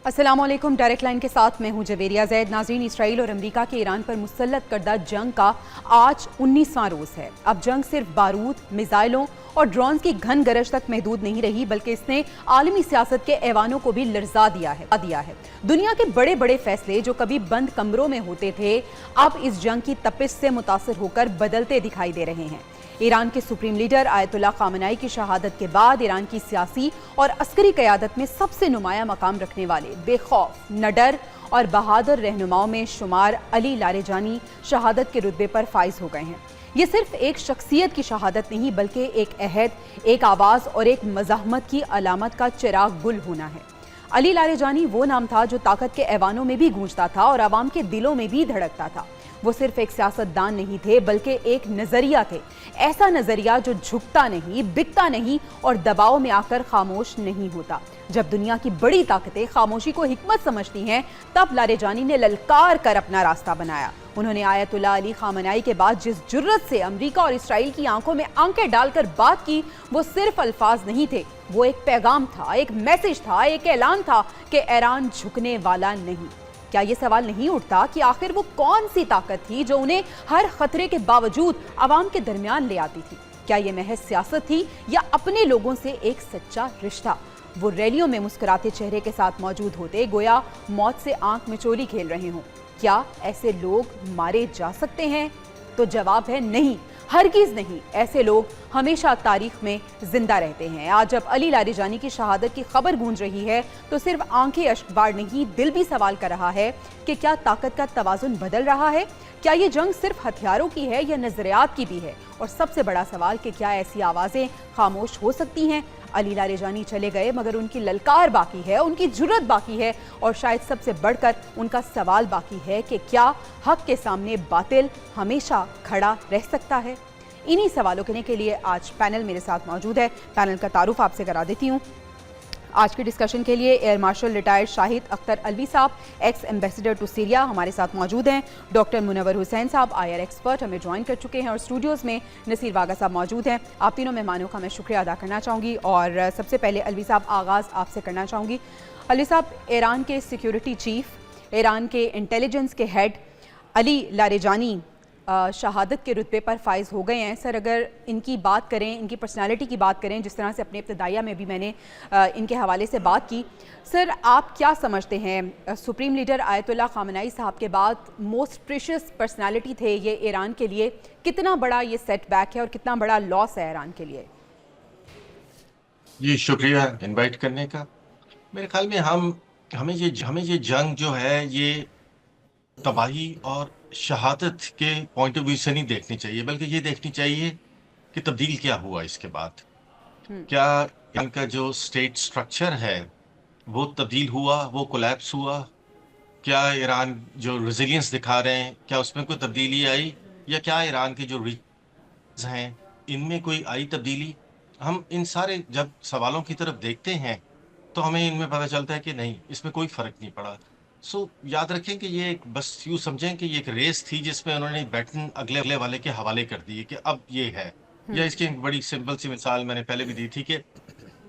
अस्सलामुअलैकुम। Direct line के साथ मैं हूं जवेरिया जैद। नाज़रीन, इसराइल और अमेरिका के ईरान पर मुसल्लत करदा जंग का आज 19वां रोज़ है। अब जंग सिर्फ बारूद, मिसाइलों और ड्रोन की घन गरज तक महदूद नहीं रही, बल्कि इसने आलमी सियासत के ऐवानों को भी लर्जा दिया है। दुनिया के बड़े बड़े फैसले जो कभी बंद कमरों में होते थे, अब इस जंग की तपिश से मुतासर होकर बदलते दिखाई दे रहे हैं। ईरान के सुप्रीम लीडर आयतुल्लाह खामनाई की शहादत के बाद ईरान की सियासी और अस्करी क़यादत में सबसे नुमाया मकाम रखने वाले बेखौफ, निडर और बहादुर रहनुमाओं में शुमार अली लारेजानी शहादत के रुतबे पर फाइज हो गए हैं। ये सिर्फ एक शख्सियत की शहादत नहीं, बल्कि एक अहद, एक आवाज़ और एक मज़ाहमत की अलामत का चिराग गुल होना है। अली लारेजानी वो नाम था जो ताकत के ऐवानों में भी गूंजता था और आवाम के दिलों में भी धड़कता था। वो सिर्फ एक सियासतदान नहीं थे, बल्कि एक नजरिया थे। ऐसा नजरिया जो झुकता नहीं, बिकता नहीं और दबाव में आकर खामोश नहीं होता। जब दुनिया की बड़ी ताकतें खामोशी को हिकमत समझती हैं, तब लारेजानी ने ललकार कर अपना रास्ता बनाया। उन्होंने आयतुल्लाह अली खामनाई के बाद जिस जुर्रत से अमेरिका और इसराइल की आंखों में आंखें डालकर बात की, वो सिर्फ अल्फाज नहीं थे, वो एक पैगाम था, एक मैसेज था, एक ऐलान था कि ईरान झुकने वाला नहीं। क्या ये सवाल नहीं उठता कि आखिर वो कौन सी ताकत थी जो उन्हें हर खतरे के बावजूद आवाम के दरमियान ले आती थी? क्या ये महज सियासत थी या अपने लोगों से एक सच्चा रिश्ता? वो रैलियों में मुस्कुराते चेहरे के साथ मौजूद होते, गोया मौत से आंख मिचोली खेल रहे हों। क्या ऐसे लोग मारे जा सकते हैं? तो जवाब है नहीं, हरगिज़ नहीं। ऐसे लोग हमेशा तारीख में जिंदा रहते हैं। आज जब अली लारेजानी की शहादत की खबर गूंज रही है, तो सिर्फ आंखें अश्कबार नहीं, दिल भी सवाल कर रहा है कि क्या ताकत का तवाजुन बदल रहा है? क्या ये जंग सिर्फ हथियारों की है या नजरियात की भी है? और सबसे बड़ा सवाल कि क्या ऐसी आवाज़ें खामोश हो सकती हैं? अली लारेजानी चले गए, मगर उनकी ललकार बाकी है, उनकी जुर्रत बाकी है और शायद सबसे बढ़कर उनका सवाल बाकी है कि क्या हक के सामने बातिल हमेशा खड़ा रह सकता है? इन्हीं सवालों के लिए आज पैनल मेरे साथ मौजूद है। पैनल का तारुफ आपसे करा देती हूँ। आज के डिस्कशन के लिए air marshal retired Shahid Akhtar Alvi साहब, एक्स एम्बेसडर टू सीरिया, हमारे साथ मौजूद हैं। डॉक्टर मुनव्वर हुसैन साहब, IR एक्सपर्ट, हमें ज्वाइन कर चुके हैं और स्टूडियोज़ में नसीर वागा साहब मौजूद हैं। आप तीनों मेहमानों का मैं शुक्रिया अदा करना चाहूँगी और सबसे पहले अलवी साहब, आगाज़ आपसे करना चाहूँगी। अलवी साहब, ईरान के सिक्योरिटी चीफ, ईरान के इंटेलिजेंस के हेड अली लारेजानी शहादत के रुतबे पर फाइज हो गए हैं। सर, अगर इनकी बात करें, इनकी पर्सनालिटी की बात करें, जिस तरह से अपने इब्तदाइया में भी मैंने इनके हवाले से बात की, सर आप क्या समझते हैं, सुप्रीम लीडर आयतुल्लाह खामनाई साहब के बाद मोस्ट प्रीशियस पर्सनालिटी थे ये ईरान के लिए, कितना बड़ा ये सेटबैक है और कितना बड़ा लॉस है ईरान के लिए? जी शुक्रिया इनवाइट करने का। मेरे ख्याल में हमें ये जंग जो है ये तबाही और शहादत के पॉइंट ऑफ व्यू से नहीं देखनी चाहिए, बल्कि ये देखनी चाहिए कि तब्दील क्या हुआ इसके बाद। क्या इनका जो स्टेट स्ट्रक्चर है वो तब्दील हुआ, वो कोलैप्स हुआ? क्या ईरान जो रेजिलियंस दिखा रहे हैं, क्या उसमें कोई तब्दीली आई? या क्या ईरान के जो रीजन्स हैं इनमें कोई आई तब्दीली? हम इन सारे जब सवालों की तरफ देखते हैं तो हमें इनमें पता चलता है कि नहीं, इसमें कोई फर्क नहीं पड़ा। याद रखें कि ये एक, बस यूँ समझें कि ये एक रेस थी जिसमें उन्होंने बैटन अगले अगले वाले के हवाले कर दिए कि अब ये है। या इसकी एक बड़ी सिंपल सी मिसाल मैंने पहले भी दी थी कि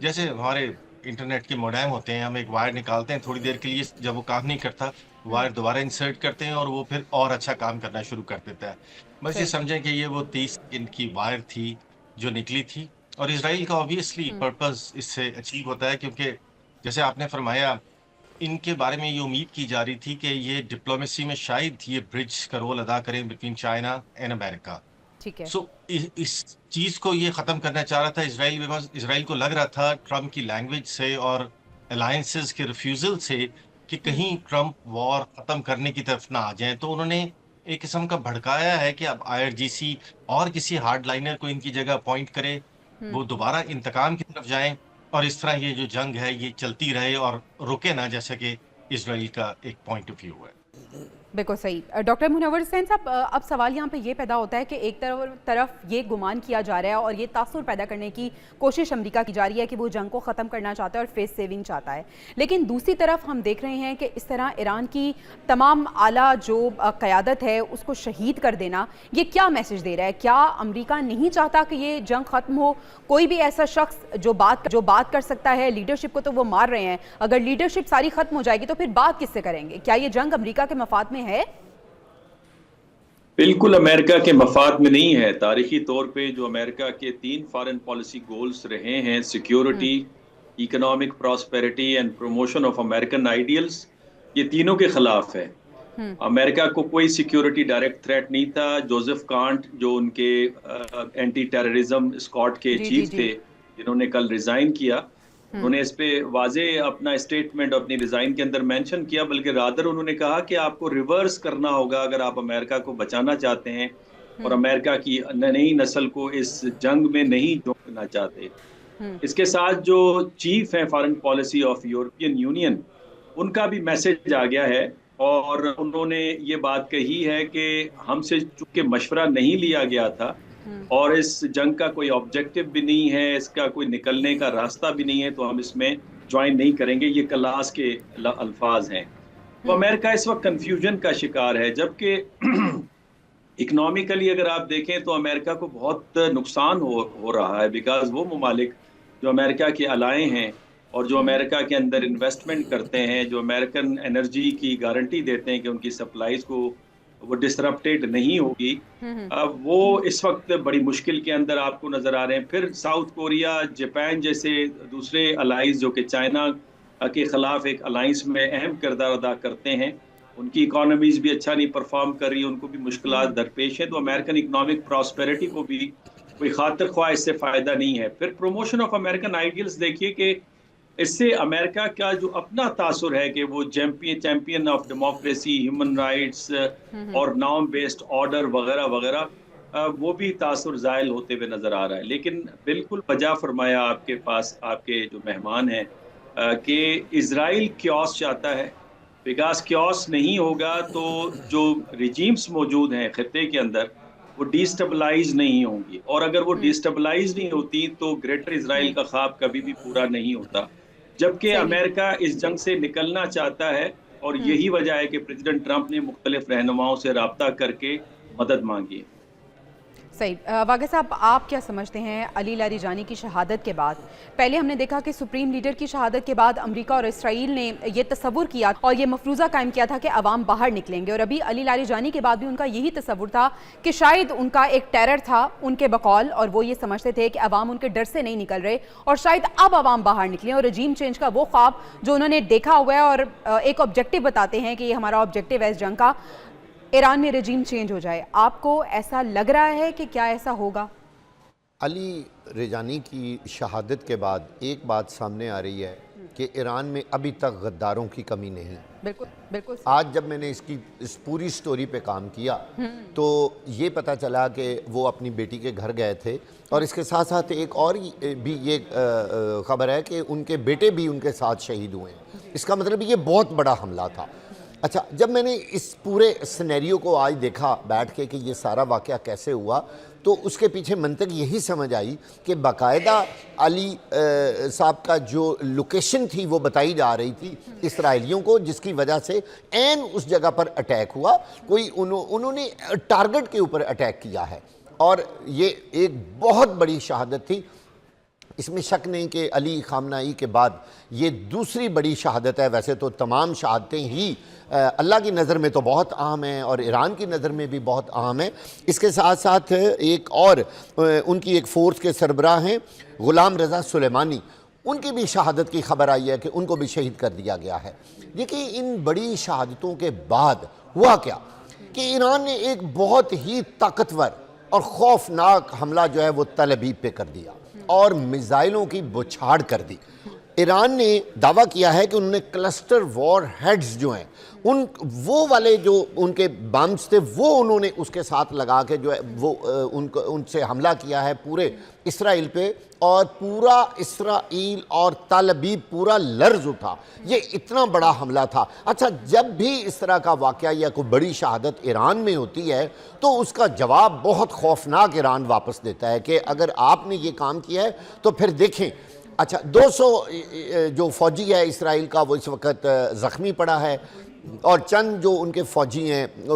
जैसे हमारे इंटरनेट के मोडेम होते हैं, हम एक वायर निकालते हैं थोड़ी देर के लिए, जब वो काम नहीं करता वायर दोबारा इंसर्ट करते हैं और वो फिर और अच्छा काम करना शुरू कर देता है। बस ये समझें कि ये वो 30 सेकंड की वायर थी जो निकली थी। और इसराइल का ऑब्वियसली पर्पस इससे अचीव होता है, क्योंकि जैसे आपने फरमाया, इनके बारे में ये उम्मीद की जा रही थी कि ये डिप्लोमेसी में शायद ये ब्रिज का रोल अदा करें बिटवीन चाइना एंड अमेरिका। ठीक है। इस चीज को ये खत्म करना चाह रहा था इसराइल, बिकॉज इसराइल को लग रहा था ट्रम्प की लैंग्वेज से और अलायंसेस के रिफ्यूजल से कि कहीं ट्रम्प वॉर खत्म करने की तरफ ना आ जाए, तो उन्होंने एक किस्म का भड़काया है कि अब IRGC और किसी हार्डलाइनर को इनकी जगह अपॉइंट करे, वो दोबारा इंतकाम की तरफ जाएं और इस तरह ये जो जंग है ये चलती रहे और रुके ना, जैसा कि इसराइल का एक पॉइंट ऑफ व्यू है। बिल्कुल सही। डॉक्टर मुनव्वर हुसैन साहब, अब सवाल यहाँ पे ये पैदा होता है कि एक तरफ ये गुमान किया जा रहा है और ये तासुर पैदा करने की कोशिश अमेरिका की जा रही है कि वो जंग को ख़त्म करना चाहता है और फेस सेविंग चाहता है, लेकिन दूसरी तरफ हम देख रहे हैं कि इस तरह ईरान की तमाम आला जो क़यादत है उसको शहीद कर देना, ये क्या मैसेज दे रहा है? क्या अमेरिका नहीं चाहता कि ये जंग ख़त्म हो? कोई भी ऐसा शख्स जो बात कर सकता है, लीडरशिप को तो वो मार रहे हैं, अगर लीडरशिप सारी ख़त्म हो जाएगी तो फिर बात किससे करेंगे? क्या ये जंग अमेरिका के मफाद में है? बिल्कुल अमेरिका के मफाद में नहीं है। तारीखी तौर पे जो अमेरिका के 3 फॉरेन पॉलिसी गोल्स रहे हैं, security, economic prosperity and promotion of American ideals, ये तीनों के खिलाफ है। अमेरिका को कोई सिक्योरिटी डायरेक्ट थ्रेट नहीं था। जोसेफ कांट जो उनके एंटी टेररिज्म स्क्वाड के चीफ थे, जिन्होंने कल रिजाइन किया, उन्होंने इस पे वाजे अपना स्टेटमेंट अपनी रिजाइन के अंदर मेंशन किया, बल्कि रादर उन्होंने कहा कि आपको रिवर्स करना होगा अगर आप अमेरिका को बचाना चाहते हैं और अमेरिका की नई नस्ल को इस जंग में नहीं जोड़ना चाहते। इसके साथ जो चीफ है foreign policy of European union, उनका भी मैसेज आ गया है और उन्होंने ये बात कही है कि हमसे चूंकि मशवरा नहीं लिया गया था और इस जंग का कोई ऑब्जेक्टिव भी नहीं है, इसका कोई निकलने का रास्ता भी नहीं है, तो हम इसमें ज्वाइन नहीं करेंगे। ये क्लास के अल्फाज हैं। तो अमेरिका इस वक्त कंफ्यूजन का शिकार है, जबकि इकोनॉमिकली अगर आप देखें तो अमेरिका को बहुत नुकसान हो रहा है, बिकॉज वो ममालिक जो अमेरिका के अलाए हैं और जो अमेरिका के अंदर इन्वेस्टमेंट करते हैं, जो अमेरिकन एनर्जी की गारंटी देते हैं कि उनकी सप्लाईज को वो डिसरप्टेड नहीं होगी, अब वो इस वक्त बड़ी मुश्किल के अंदर आपको नजर आ रहे हैं। फिर साउथ कोरिया, जापान जैसे दूसरे अलाइंस जो कि चाइना के खिलाफ एक अलाइंस में अहम किरदार अदा करते हैं, उनकी इकोनॉमीज भी अच्छा नहीं परफॉर्म कर रही, उनको भी मुश्किलात दरपेश है। तो अमेरिकन इकोनॉमिक प्रॉस्पेरिटी को भी कोई खातिर ख्वाह इससे फायदा नहीं है। फिर प्रमोशन ऑफ अमेरिकन आइडियल्स देखिए कि इससे अमेरिका का जो अपना तासुर है कि वो champion of democracy, human rights और नॉर्म बेस्ड ऑर्डर वगैरह वगैरह, वो भी तासुर ज़ायल होते हुए नजर आ रहा है। लेकिन बिल्कुल बजा फरमाया आपके पास आपके जो मेहमान हैं कि इजराइल क्योस चाहता है, बिकॉज क्योस नहीं होगा तो जो रिजीम्स मौजूद हैं खित्ते के अंदर वो डिस्टेबलाइज नहीं होंगी, और अगर वो डिस्टेबलाइज नहीं होती तो ग्रेटर इजराइल का ख्वाब कभी भी पूरा नहीं होता। जबकि अमेरिका इस जंग से निकलना चाहता है और यही वजह है कि प्रेसिडेंट ट्रंप ने मुख्तलिफ रहनुमाओं से राब्ता करके मदद मांगी है। सही। वागे साहब, आप क्या समझते हैं अली लारिजानी की शहादत के बाद? पहले हमने देखा कि सुप्रीम लीडर की शहादत के बाद अमेरिका और इसराइल ने ये तसव्वुर किया और ये मफरूज़ा कायम किया था कि अवाम बाहर निकलेंगे, और अभी अली लारिजानी के बाद भी उनका यही तसव्वुर था कि शायद उनका एक टेरर था उनके बकौल, और वो ये समझते थे कि अवाम उनके डर से नहीं निकल रहे और शायद अब अवाम बाहर निकलें और रजीम चेंज का वो ख्वाब जो उन्होंने देखा हुआ है और एक ऑब्जेक्टिव बताते हैं कि ये हमारा ऑब्जेक्टिव है इस जंग का, ईरान में रजीम चेंज हो जाए। आपको ऐसा लग रहा है कि क्या ऐसा होगा? अली रेजानी की शहादत के बाद एक बात सामने आ रही है कि ईरान में अभी तक गद्दारों की कमी नहीं। बिल्कुल बिल्कुल। आज जब मैंने इस पूरी स्टोरी पे काम किया तो ये पता चला कि वो अपनी बेटी के घर गए थे, और इसके साथ साथ एक और भी ये खबर है कि उनके बेटे भी उनके साथ शहीद हुए हैं। इसका मतलब ये बहुत बड़ा हमला था। अच्छा, जब मैंने इस पूरे सिनेरियो को आज देखा बैठ के कि ये सारा वाक़या कैसे हुआ, तो उसके पीछे मंतक यही समझ आई कि बाकायदा अली साहब का जो लोकेशन थी वो बताई जा रही थी इसराइलियों को, जिसकी वजह से ऐन उस जगह पर अटैक हुआ। कोई उन्होंने टारगेट के ऊपर अटैक किया है, और ये एक बहुत बड़ी शहादत थी। इसमें शक नहीं कि अली खामनाई के बाद ये दूसरी बड़ी शहादत है। वैसे तो तमाम शहादतें ही अल्लाह की नज़र में तो बहुत अहम हैं और ईरान की नज़र में भी बहुत अहम है। इसके साथ साथ एक और उनकी एक फ़ोर्स के सरबराह हैं ग़ुलाम रज़ा सुलेमानी, उनकी भी शहादत की खबर आई है कि उनको भी शहीद कर दिया गया है। देखिए, इन बड़ी शहादतों के बाद हुआ क्या कि ईरान ने एक बहुत ही ताकतवर और खौफनाक हमला जो है वो तल अवीव पे कर दिया और मिसाइलों की बौछार कर दी। ईरान ने दावा किया है कि उन्होंने क्लस्टर वॉर हेड्स जो हैं उन वो वाले जो उनके बम्स थे वो उन्होंने उसके साथ लगा के जो है वो उनसे हमला किया है पूरे इसराइल पे, और पूरा इसराइल और तल अबीब पूरा लर्ज उठा। ये इतना बड़ा हमला था। अच्छा, जब भी इस तरह का वाक़या या कोई बड़ी शहादत ईरान में होती है तो उसका जवाब बहुत खौफनाक ईरान वापस देता है कि अगर आपने ये काम किया है तो फिर देखें। अच्छा, 200 जो फ़ौजी है इसराइल का वो इस वक्त ज़ख्मी पड़ा है, और चंद जो उनके फ़ौजी हैं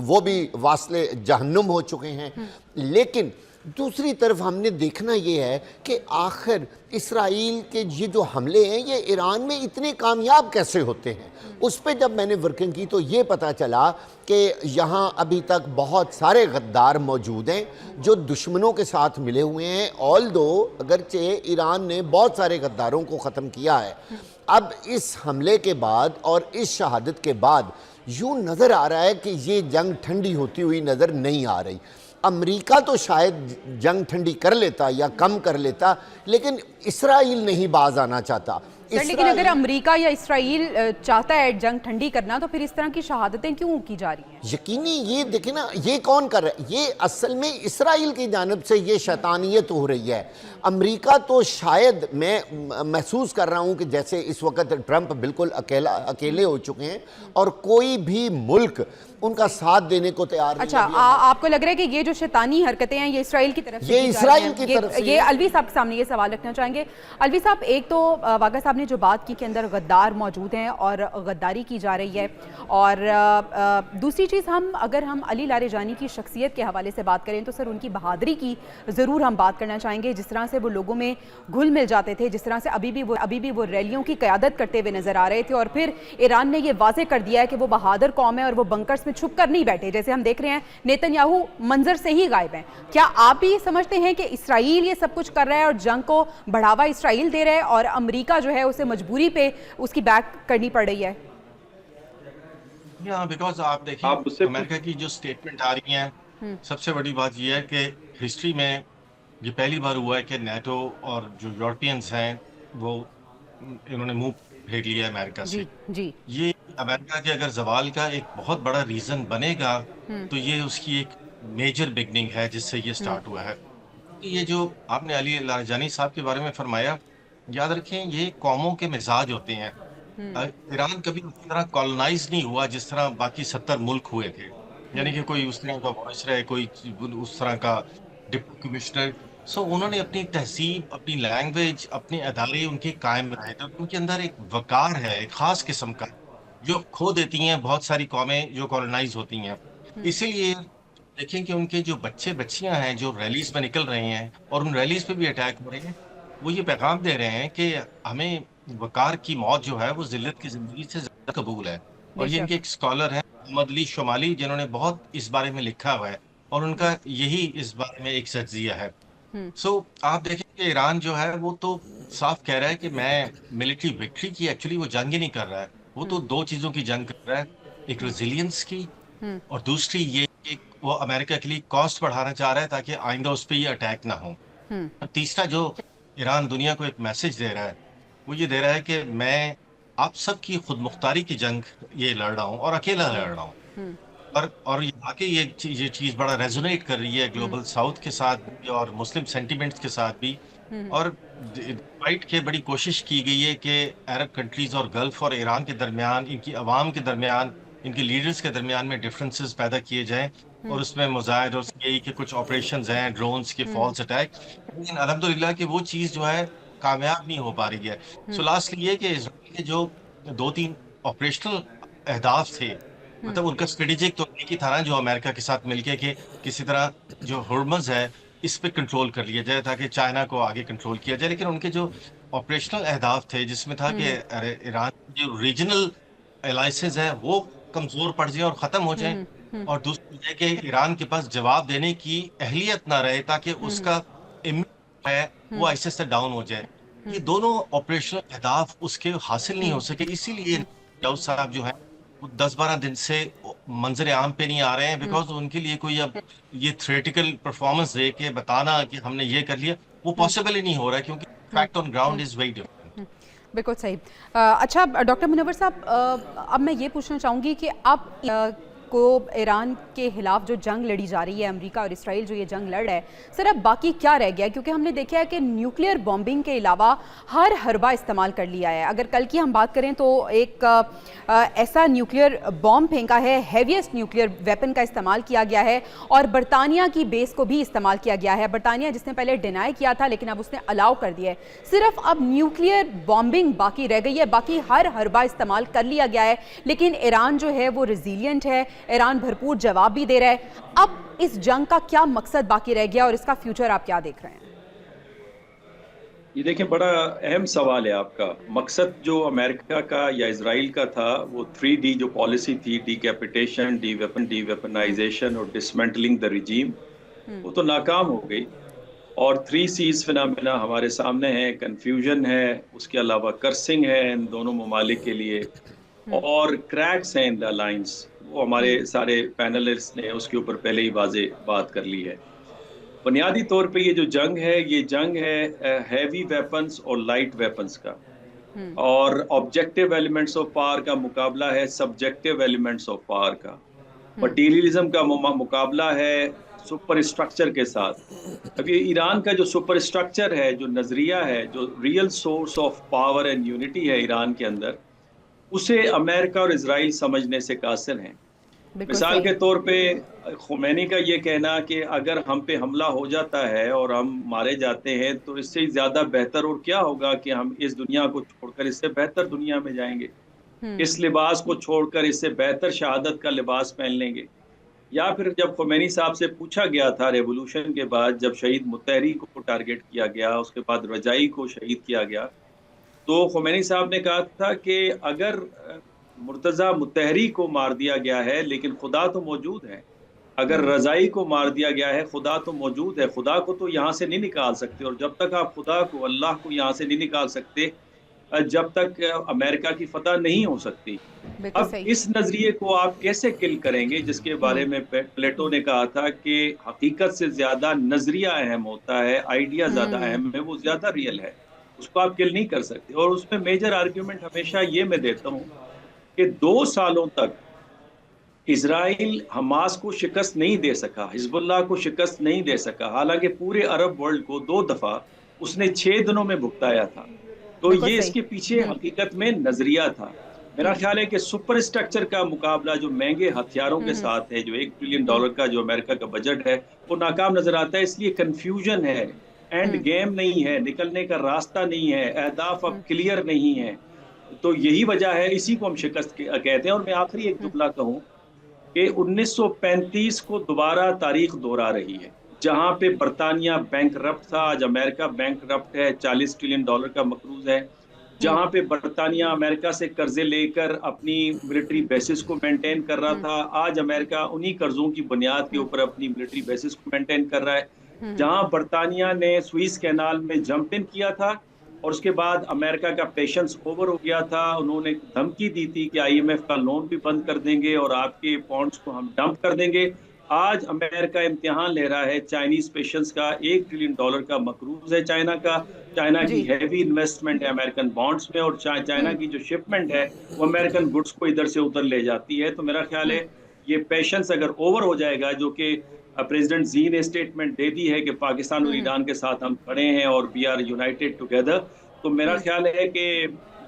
वो भी वास्ले जहन्नुम हो चुके हैं। लेकिन दूसरी तरफ हमने देखना ये है कि आखिर इसराइल के ये जो हमले हैं ये ईरान में इतने कामयाब कैसे होते हैं। उस पर जब मैंने वर्किंग की तो ये पता चला कि यहाँ अभी तक बहुत सारे गद्दार मौजूद हैं जो दुश्मनों के साथ मिले हुए हैं। ऑल्दो अगरचे ईरान ने बहुत सारे गद्दारों को ख़त्म किया है, अब इस हमले के बाद और इस शहादत के बाद यूँ नज़र आ रहा है कि ये जंग ठंडी होती हुई नज़र नहीं आ रही। अमेरिका तो शायद जंग ठंडी कर लेता या कम कर लेता, लेकिन इसराइल नहीं बाज आना चाहता। सर, लेकिन अगर अमेरिका या इसराइल चाहता है जंग ठंडी करना तो फिर इस तरह की शहादतें क्यों की जा रही हैं? यकीनी ये देखें ना, ये कौन कर रहा है? ये असल में इसराइल की जानिब से ये शैतानियत हो रही है। अमेरिका तो शायद मैं महसूस कर रहा हूँ कि जैसे इस वक्त ट्रंप बिल्कुल अकेले हो चुके हैं और कोई भी मुल्क उनका साथ देने को तैयार नहीं। अच्छा, आपको लग रहा है कि ये जो शैतानी हरकतें हैं ये इसराइल की तरफ से ये इसराइल की तरफ से? ये अलवी साहब के सामने ये सवाल रखना चाहेंगे। अलवी साहब, एक तो वागा साहब ने जो बात की कि अंदर गद्दार मौजूद हैं और गद्दारी की जा रही है, और दूसरी चीज़ अगर हम अली लारेजानी की शख्सियत के हवाले से बात करें तो सर उनकी बहादुरी की ज़रूर हम बात करना चाहेंगे। जिस तरह से वो लोगों में घुल मिल जाते थे, जिस तरह से अभी भी वो रैलियों की क़यादत करते हुए नजर आ रहे थे, और फिर ईरान ने ये वाज़ेह कर दिया है कि वो बहादुर कौम है और वो बंकर्स में छुप कर नहीं बैठे। जैसे हम देख रहे हैं नेतन्याहू मंजर से ही गायब हैं। क्या आप भी समझते हैं कि इसराइल ये सब कुछ कर रहा है और जंग को बढ़ावा इसराइल दे रहा है और अमेरिका जो है उसे मजबूरी पे उसकी बैक करनी पड़ रही है? बिकॉज आप देखिए अमेरिका की जो स्टेटमेंट आ रही हैं, सबसे बड़ी बात यह है कि हिस्ट्री में ये पहली बार हुआ है कि नाटो और जो यूरोपियंस हैं वो इन्होंने मुंह फेर लिया अमेरिका से। जी। ये अमेरिका के अगर जवाल का एक बहुत बड़ा रीजन बनेगा तो ये उसकी एक मेजर बिगनिंग है जिससे ये स्टार्ट हुआ है। ये जो आपने अली लारजानी साहब के बारे में फरमाया, याद रखें ये कौमों के मिजाज होते हैं। ईरान कभी उस तरह कॉलोनाइज नहीं हुआ जिस तरह बाकी 70 मुल्क हुए थे, यानी कि कोई उस तरह का वायसराय, कोई उस तरह का डिप्टी कमिश्नर। सो उन्होंने अपनी तहसीब, अपनी लैंग्वेज, अपने अदारे उनके कायम रहे, तो उनके अंदर एक वकार है, एक खास किस्म का, जो खो देती हैं बहुत सारी कौमें जो कॉलोनाइज होती हैं। इसीलिए देखें कि उनके जो बच्चे बच्चियां हैं जो रैलीज में निकल रहे हैं और उन रैलीज पे भी अटैक हो रहे हैं, वो ये पैगाम दे रहे हैं कि हमें वकार की मौत जो है वो जिल्लत की जिंदगी से ज्यादा कबूल है। और ये इनके एक स्कॉलर हैं मोहम्मद अली शुमाली, जिन्होंने बहुत इस बारे में लिखा हुआ है और उनका यही इस बारे में एक सज्जिया है। सो आप देखें कि ईरान जो है वो तो साफ कह रहा है कि मैं मिलिट्री विक्ट्री की, एक्चुअली वो जंग ही नहीं कर रहा है, वो तो दो चीजों की जंग कर रहा है, एक रेजिलियंस की और दूसरी ये कि वो अमेरिका के लिए कॉस्ट बढ़ाना चाह रहा है ताकि आइंदा उस पर ये अटैक ना हो। और तीसरा जो ईरान दुनिया को एक मैसेज दे रहा है वो ये दे रहा है कि मैं आप सबकी खुद मुख्तारी की जंग ये लड़ रहा हूँ और अकेला लड़ रहा हूँ। और वाकई ये चीज़ बड़ा रेजोनेट कर रही है ग्लोबल साउथ के साथ भी और मुस्लिम सेंटिमेंट्स के साथ भी। और फाइट के बड़ी कोशिश की गई है कि अरब कंट्रीज और गल्फ और ईरान के दरमियान, इनकी अवाम के दरमियान, इनके लीडर्स के दरमियान में डिफरेंसेस पैदा किए जाएं और उसमें मुजाहिद और सीआईए के कुछ ऑपरेशंस हैं, ड्रोन्स के फॉल्स अटैक, लेकिन अल्हम्दुलिल्लाह कि वो चीज़ जो है कामयाब नहीं हो पा रही है। सो लास्टली ये कि इजराइल के जो 2-3 ऑपरेशनल अहदाफ थे, मतलब उनका स्ट्रेटेजिक तो एक ही था ना, जो अमेरिका के साथ मिलके कि किसी तरह जो हुर्मुज़ है इस पे कंट्रोल कर लिया जाए ताकि चाइना को आगे कंट्रोल किया जाए। लेकिन उनके जो ऑपरेशनल अहदाफ थे जिसमें था कि ईरान जो रीजनल एलायंसेस है वो कमजोर पड़ जाए और ख़त्म हो जाए, और दूसरी है कि ईरान के पास जवाब देने की अहलियत ना रहे ताकि उसका इमेज है वो ऐसे से डाउन हो जाए। ये दोनों ऑपरेशनल अहदाफ उसके हासिल नहीं हो सके, इसीलिए दाऊद साहब जो है वो 10-12 दिन से मंजर आम पे नहीं आ रहे हैं, बिकॉज उनके लिए कोई अब ये थ्योरेटिकल परफॉर्मेंस दे के बताना कि हमने ये कर लिया वो पॉसिबल ही नहीं हो रहा है, क्योंकि fact on ground is very different. बिल्कुल सही। अच्छा डॉक्टर मुनव्वर साहब, अब मैं ये पूछना चाहूँगी कि अब को ईरान के खिलाफ जो जंग लड़ी जा रही है, अमेरिका और इसराइल जो ये जंग लड़ रहा है, सर अब बाकी क्या रह गया है? क्योंकि हमने देखा है कि न्यूक्लियर बॉम्बिंग के अलावा हर हरबा इस्तेमाल कर लिया है। अगर कल की हम बात करें तो एक ऐसा न्यूक्लियर बॉम्ब फेंका है, हैवीएस्ट न्यूक्लियर वेपन का इस्तेमाल किया गया है और बरतानिया की बेस को भी इस्तेमाल किया गया है। बरतानिया जिसने पहले डिनाई किया था लेकिन अब उसने अलाउ कर दिया है। सिर्फ अब न्यूक्लियर बॉम्बिंग बाकी रह गई है, बाकी हर हरबा इस्तेमाल कर लिया गया है। लेकिन ईरान जो है वो रिजिलियंट है, ईरान भरपूर जवाब भी दे रहा है। अब इस जंग का क्या मकसद बाकी रह गया और इसका फ्यूचर आप क्या देख रहे हैं? ये देखिए, बड़ा अहम सवाल है आपका। मकसद जो अमेरिका का या इजराइल का था, वो 3D जो पॉलिसी थी, डीकैपिटेशन, डीवेपनाइजेशन और डिसमेंटलिंग द रिजीम, वो तो नाकाम हो गई। और 3Cs फिनोमेना हमारे सामने है। कन्फ्यूजन है, उसके अलावा कर्सिंग है इन दोनों ममालिक के लिए, और क्रैक्स हैं इन द अलायंस। वो हमारे सारे पैनलिस्ट ने उसके ऊपर पहले ही वाजे बात कर ली है। बुनियादी तौर पे ये जो जंग है, ये जंग है हैवी वेपन्स और लाइट वेपन्स का, और ऑब्जेक्टिव एलिमेंट्स ऑफ पावर का मुकाबला है सब्जेक्टिव एलिमेंट्स ऑफ पावर का। मटीरियलिज्म का मुकाबला है सुपर स्ट्रक्चर के साथ। अब ये ईरान का जो सुपर स्ट्रक्चर है, जो नजरिया है, जो real source of power and unity है ईरान के अंदर, उसे अमेरिका और इजराइल समझने से कासिर हैं। मिसाल के तौर पे खुमैनी का ये कहना कि अगर हम पे हमला हो जाता है और हम मारे जाते हैं तो इससे ज़्यादा बेहतर और क्या होगा कि हम इस दुनिया को छोड़कर इससे बेहतर दुनिया में जाएंगे, इस लिबास को छोड़कर इससे बेहतर शहादत का लिबास पहन लेंगे। या फिर जब खुमैनी साहब से पूछा गया था रेवोल्यूशन के बाद, जब शहीद मुत्तहरी को टारगेट किया गया, उसके बाद रजाई को शहीद किया गया, तो खुमैनी साहब ने कहा था कि अगर मुर्तज़ा मुत्तहरी को मार दिया गया है लेकिन खुदा तो मौजूद है, अगर रजाई को मार दिया गया है खुदा तो मौजूद है, खुदा को तो यहाँ से नहीं निकाल सकते। और जब तक आप खुदा को, अल्लाह को यहाँ से नहीं निकाल सकते, जब तक अमेरिका की फतह नहीं हो सकती। अब इस नजरिए को आप कैसे किल करेंगे, जिसके बारे में प्लेटो ने कहा था कि हकीकत से ज्यादा नजरिया अहम होता है, आइडिया ज्यादा अहम है, वो ज्यादा रियल है, उसको आप किल नहीं कर सकते। और उसमें मेजर आर्ग्यूमेंट हमेशा ये मैं देता हूँ कि 2 सालों तक इजराइल हमास को शिकस्त नहीं दे सका, हिजबुल्लाह को शिकस्त नहीं दे सका, हालांकि पूरे अरब वर्ल्ड को 2 दफा उसने 6 दिनों में भुगताया था। तो ये इसके पीछे हकीकत में नजरिया था। मेरा ख्याल है कि सुपर स्ट्रक्चर का मुकाबला जो महंगे हथियारों के साथ है, जो $1 ट्रिलियन का जो अमेरिका का बजट है, वो नाकाम नजर आता है। इसलिए कंफ्यूजन है, एंड गेम नहीं है, निकलने का रास्ता नहीं है, अहदाफ अब क्लियर नहीं है। तो यही वजह है, इसी को हम शिकस्त कहते हैं। और मैं आखिरी एक जुमला कहूँ कि 1935 को दोबारा तारीख दोहरा रही है। जहाँ पे बरतानिया बैंकरप्ट था, आज अमेरिका बैंकरप्ट है, $40 ट्रिलियन का मकरूज है। जहाँ पे बरतानिया अमेरिका से कर्जे लेकर अपनी मिलिट्री बेसिस को मेंटेन कर रहा था, आज अमेरिका उन्हीं कर्जों की बुनियाद के ऊपर अपनी मिलिट्री बेसिस को मेंटेन कर रहा है। जहाँ बरतानिया ने स्विस कैनाल में जंप इन किया था और उसके बाद अमेरिका का पेशेंस ओवर हो गया था, उन्होंने धमकी दी थी कि IMF का लोन भी बंद कर देंगे और आपके बॉन्ड्स को हम डंप कर देंगे। आज अमेरिका इम्तिहान ले रहा है चाइनीज पेशेंस का। $1 ट्रिलियन का मकरूज है चाइना का। चाइना की हैवी इन्वेस्टमेंट है अमेरिकन बॉन्ड्स में, और चाइना की जो शिपमेंट है वो अमेरिकन गुड्स को इधर से उधर ले जाती है। तो मेरा ख्याल है ये पेशेंस अगर ओवर हो जाएगा, जो कि प्रेसिडेंट जी ने स्टेटमेंट दे दी है कि पाकिस्तान और ईरान के साथ हम खड़े हैं और वी आर यूनाइटेड टुगेदर, तो मेरा ख्याल है कि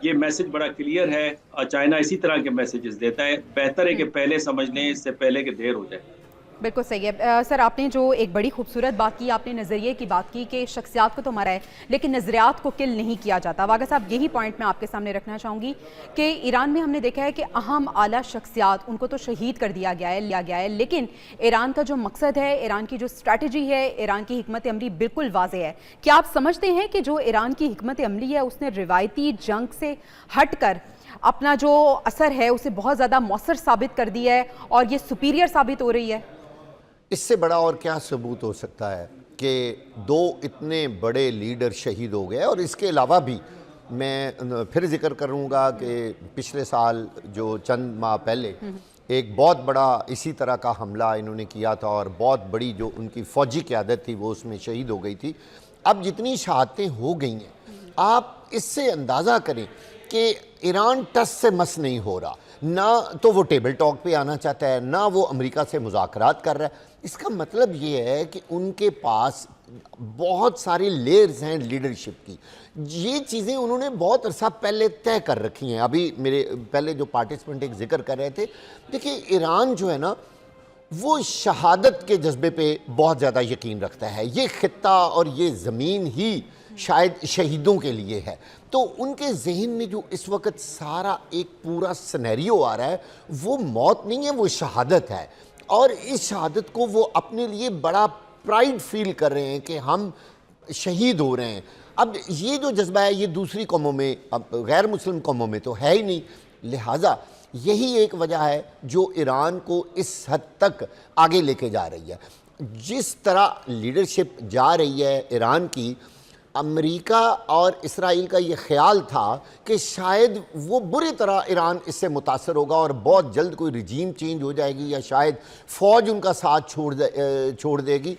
ये मैसेज बड़ा क्लियर है। चाइना इसी तरह के मैसेजेस देता है। बेहतर है कि पहले समझ लें, इससे पहले कि देर हो जाए। बिल्कुल सही है। सर आपने जो एक बड़ी खूबसूरत बात की, आपने नज़रिए की बात की कि शख्सियात को तो मारा है लेकिन नज़रियात को किल नहीं किया जाता। वागा साहब, यही पॉइंट मैं आपके सामने रखना चाहूँगी कि ईरान में हमने देखा है कि अहम आला शख्सियात, उनको तो शहीद कर दिया गया है, लेकिन ईरान का जो मकसद है, ईरान की जो स्ट्रैटेजी है, ईरान की हिकमत अमली बिल्कुल वाज़ेह है। क्या आप समझते हैं कि जो ईरान की हिकमत अमली है उसने रिवायती जंग से हट कर अपना जो असर है उसे बहुत ज़्यादा मौसर साबित कर दिया है और ये सुपीरियर साबित हो रही है? इससे बड़ा और क्या सबूत हो सकता है कि 2 इतने बड़े लीडर शहीद हो गए। और इसके अलावा भी मैं फिर जिक्र करूंगा कि पिछले साल जो चंद माह पहले एक बहुत बड़ा इसी तरह का हमला इन्होंने किया था और बहुत बड़ी जो उनकी फ़ौजी क़यादत थी वो उसमें शहीद हो गई थी। अब जितनी शहादतें हो गई हैं, आप आप इससे अंदाज़ा करें कि ईरान टस से मस नहीं हो रहा, ना तो वो टेबल टॉक पे आना चाहता है, ना वो अमेरिका से मुज़ाकरात कर रहा है। इसका मतलब ये है कि उनके पास बहुत सारी लेयर्स हैं लीडरशिप की। ये चीज़ें उन्होंने बहुत अरसा पहले तय कर रखी हैं। अभी मेरे पहले जो पार्टिसिपेंट एक जिक्र कर रहे थे, देखिए ईरान जो है ना वो शहादत के जज्बे पे बहुत ज़्यादा यकीन रखता है। ये खित्ता और ये ज़मीन ही शायद शहीदों के लिए है। तो उनके जहन में जो इस वक्त सारा एक पूरा सिनेरियो आ रहा है, वो मौत नहीं है, वो शहादत है। और इस शहादत को वो अपने लिए बड़ा प्राइड फील कर रहे हैं कि हम शहीद हो रहे हैं। अब ये जो जज्बा है ये दूसरी कौमों में, अब गैर मुस्लिम कौमों में तो है ही नहीं। लिहाजा यही एक वजह है जो ईरान को इस हद तक आगे लेके जा रही है। जिस तरह लीडरशिप जा रही है ईरान की, अमेरिका और इसराइल का ये ख्याल था कि शायद वो बुरी तरह ईरान इससे मुतासर होगा और बहुत जल्द कोई रिजीम चेंज हो जाएगी या शायद फ़ौज उनका साथ छोड़ देगी।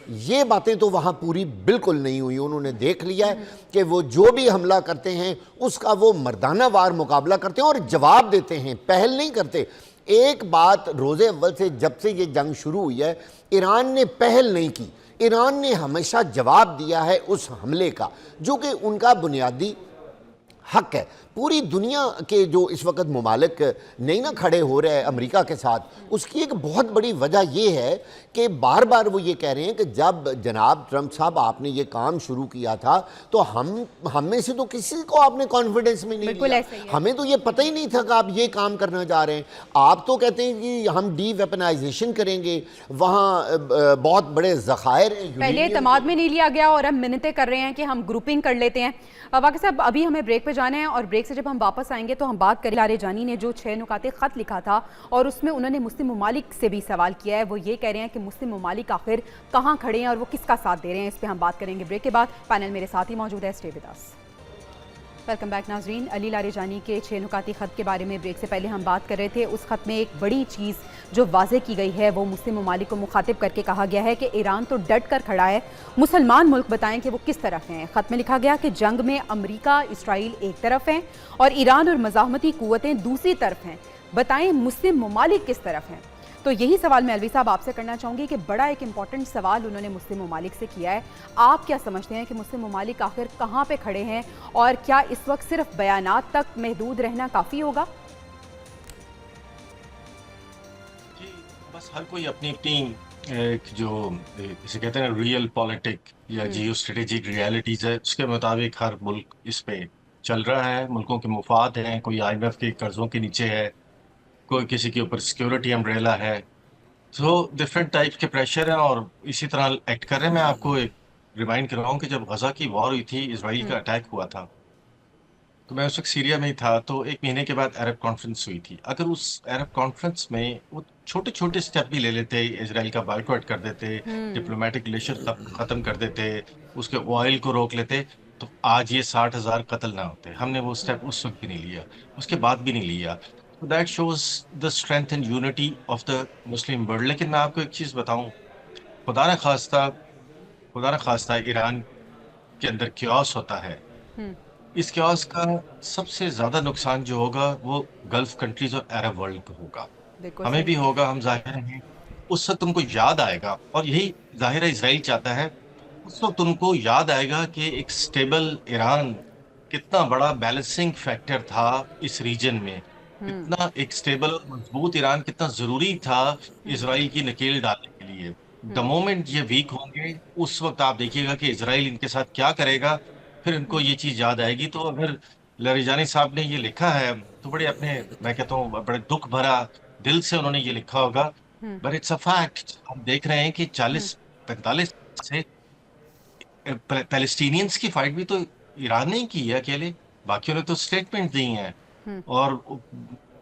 ये बातें तो वहाँ पूरी बिल्कुल नहीं हुई। उन्होंने देख लिया है कि वो जो भी हमला करते हैं उसका वो मर्दाना वार मुकाबला करते हैं और जवाब देते हैं, पहल नहीं करते। एक बात रोज़े अव्वल से जब से ये जंग शुरू हुई है, ईरान ने पहल नहीं की। ईरान ने हमेशा जवाब दिया है उस हमले का, जो कि उनका बुनियादी हक है। पूरी दुनिया के जो इस वक्त ममालिक नहीं ना खड़े हो रहे हैं अमेरिका के साथ, उसकी एक बहुत बड़ी वजह ये है कि बार बार वो ये कह रहे हैं कि जब जनाब ट्रंप साहब आपने ये काम शुरू किया था तो हम में से तो किसी को आपने कॉन्फिडेंस में नहीं लिया, हमें तो ये पता ही नहीं था कि आप ये काम करना जा रहे हैं। आप तो कहते हैं कि हम डी वेपनाइजेशन करेंगे, वहाँ बहुत बड़े ज़खायर हैं। पहले तमाद में नहीं लिया गया और अब मिन्नतें कर रहे हैं कि हम ग्रुपिंग कर लेते हैं। वाक़ई साहब अभी हमें ब्रेक पे जाना है और ब्रेक से जब हम वापस आएंगे तो हम बात करें लारेजानी ने जो 6 नुकाते ख़त लिखा था और उसमें उन्होंने मुस्लिम ममालिक से भी सवाल किया है। वो ये कह रहे हैं कि मुस्लिम ममालिक आखिर कहाँ खड़े हैं और वो किसका साथ दे रहे हैं। इस पर हम बात करेंगे ब्रेक के बाद। पैनल मेरे साथ ही मौजूद है, stay with us. Welcome back नाजरीन। अली लारेजानी के 6 नुकाती ख़त के बारे में ब्रेक से पहले हम बात कर रहे थे। उस ख़त में एक बड़ी चीज़ जो वाज़े की गई है वो मुस्लिम ममालिक को मुखातिब करके कहा गया है कि ईरान तो डट कर खड़ा है, मुसलमान मुल्क बताएं कि वो किस तरफ हैं। ख़त में लिखा गया कि जंग में अमरीका इसराइल एक तरफ हैं और ईरान और मज़ाहमती क़ुव्वतें दूसरी तरफ हैं, बताएं मुस्लिम ममालिक किस तरफ हैं। तो यही सवाल मैं अलवी साहब आपसे करना चाहूँगी कि बड़ा एक इंपॉर्टेंट सवाल उन्होंने मुस्लिम ममालिक से किया है। आप क्या समझते हैं कि मुस्लिम ममालिक आखिर कहाँ पे खड़े हैं और क्या इस वक्त सिर्फ बयानात तक महदूद रहना काफ़ी होगा? जी, बस हर कोई अपनी अपनी एक जो इसे कहते हैं रियल पॉलिटिक या जियो स्ट्रेटेजिक रियलिटीज़ है उसके मुताबिक हर मुल्क इस पे चल रहा है। मुल्कों के मुफाद हैं, कोई IMF के कर्जों के नीचे है, कोई किसी के ऊपर सिक्योरिटी अम्ब्रेला है। तो डिफरेंट टाइप के प्रेशर हैं और इसी तरह एक्ट कर रहे हैं। मैं आपको एक रिमाइंड कर रहा हूँ कि जब गजा की वॉर हुई थी, इसराइल का अटैक हुआ था, तो मैं उस वक्त सीरिया में ही था। तो 1 महीने के बाद अरब कॉन्फ्रेंस हुई थी। अगर उस अरब कॉन्फ्रेंस में वो छोटे छोटे स्टेप भी ले लेते, इसराइल का बाइकआउट कर देते, डिप्लोमेटिक रिलेशन खत्म कर देते, उसके ऑयल को रोक लेते, तो आज ये 60,000 कत्ल ना होते। हमने वो स्टेप उस वक्त भी नहीं लिया, उसके बाद भी नहीं लिया। That shows the strength and unity of the Muslim world. लेकिन मैं आपको एक चीज़ बताऊं, खुदा न खास्ता ईरान के अंदर क्योस होता है। इस क्योस का सबसे ज़्यादा नुकसान जो होगा वो गल्फ कंट्रीज और अरब वर्ल्ड को होगा, हमें भी होगा। हम जाहिर हैं उस वक्त उनको याद आएगा, और यही जाहिर है इसराइल चाहता है, उस वक्त उनको याद आएगा कि एक स्टेबल ईरान कितना बड़ा बैलेंसिंग फैक्टर था इस रीजन में, कितना एक स्टेबल और मजबूत ईरान कितना जरूरी था इसराइल की नकेल डालने के लिए। द मोमेंट ये वीक होंगे उस वक्त आप देखिएगा कि इसराइल इनके साथ क्या करेगा, फिर इनको ये चीज याद आएगी। तो अगर लारेजानी साहब ने ये लिखा है तो बड़े अपने, मैं कहता हूँ बड़े दुख भरा दिल से उन्होंने ये लिखा होगा, बट इट्स अ फैक्ट। हम देख रहे हैं कि 40-45 से पैलेस्टीनियंस की फाइट भी तो ईरान ने ही की है अकेले, बाकियों ने तो स्टेटमेंट दी हैं और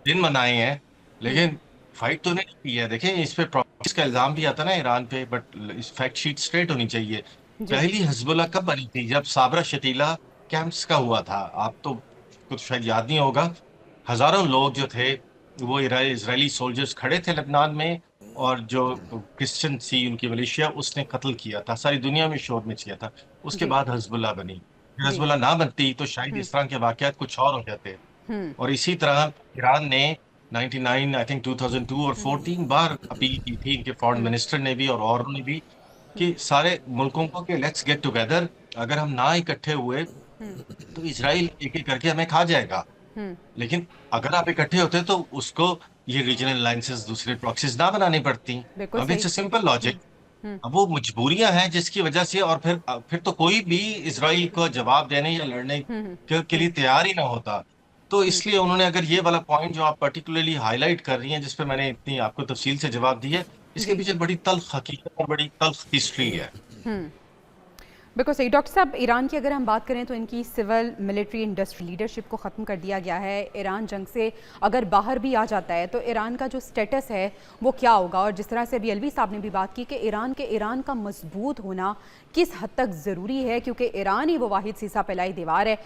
दिन मनाए हैं, लेकिन फाइट तो नहीं की है। देखें इस पे प्रॉक्सी का इल्जाम भी आता ना ईरान पे, बट इस फैक्ट शीट स्ट्रेट होनी चाहिए। पहली हिजबुल्लाह कब बनी थी? जब साबरा शतीला कैंप्स का हुआ था। आप तो कुछ शायद याद नहीं होगा, हजारों लोग जो थे वो इजरायली सोल्जर्स खड़े थे लेबनान में, और जो क्रिश्चियन थी उनकी मलेशिया उसने कत्ल किया था, सारी दुनिया में शोर मच गया था। उसके बाद हिजबुल्लाह बनी। हिजबुल्ला ना बनती तो शायद इस तरह के वाकयात कुछ और हो जाते। और इसी तरह ईरान ने 99 आई थिंक 2002 और 14 बार अपील की थी इनके फॉरेन मिनिस्टर ने भी और औरों ने भी कि सारे मुल्कों को कि लेट्स गेट टुगेदर, अगर हम ना इकट्ठे हुए तो इजराइल एक एक करके हमें खा जाएगा। लेकिन अगर आप इकट्ठे होते तो उसको ये रीजनल अलायंसेस दूसरे प्रॉक्सीज ना बनानी पड़ती। बिल्कुल अब इट्स सही। A simple logic. अब वो मजबूरियां हैं जिसकी वजह से, और फिर तो कोई भी इसराइल को जवाब देने या लड़ने के लिए तैयार ही ना होता। तो इसलिए उन्होंने, अगर ये वाला पॉइंट जो आप पर्टिकुलरली हाईलाइट कर रही हैं, जिस पे मैंने इतनी आपको तफसील से जवाब दी है, इसके जी पीछे बड़ी तल्ख हकीकत और बड़ी तल्ख हिस्ट्री है। बिल्कुल सही। डॉक्टर साहब, ईरान की अगर हम बात करें तो इनकी सिविल मिलिट्री इंडस्ट्री लीडरशिप को ख़त्म कर दिया गया है। ईरान जंग से अगर बाहर भी आ जाता है तो ईरान का जो स्टेटस है वो क्या होगा? और जिस तरह से अभी अलवी साहब ने भी बात की कि ईरान का मजबूत होना किस हद तक ज़रूरी है, क्योंकि ईरान ही वो वाहिद सीसा फैलाई दीवार है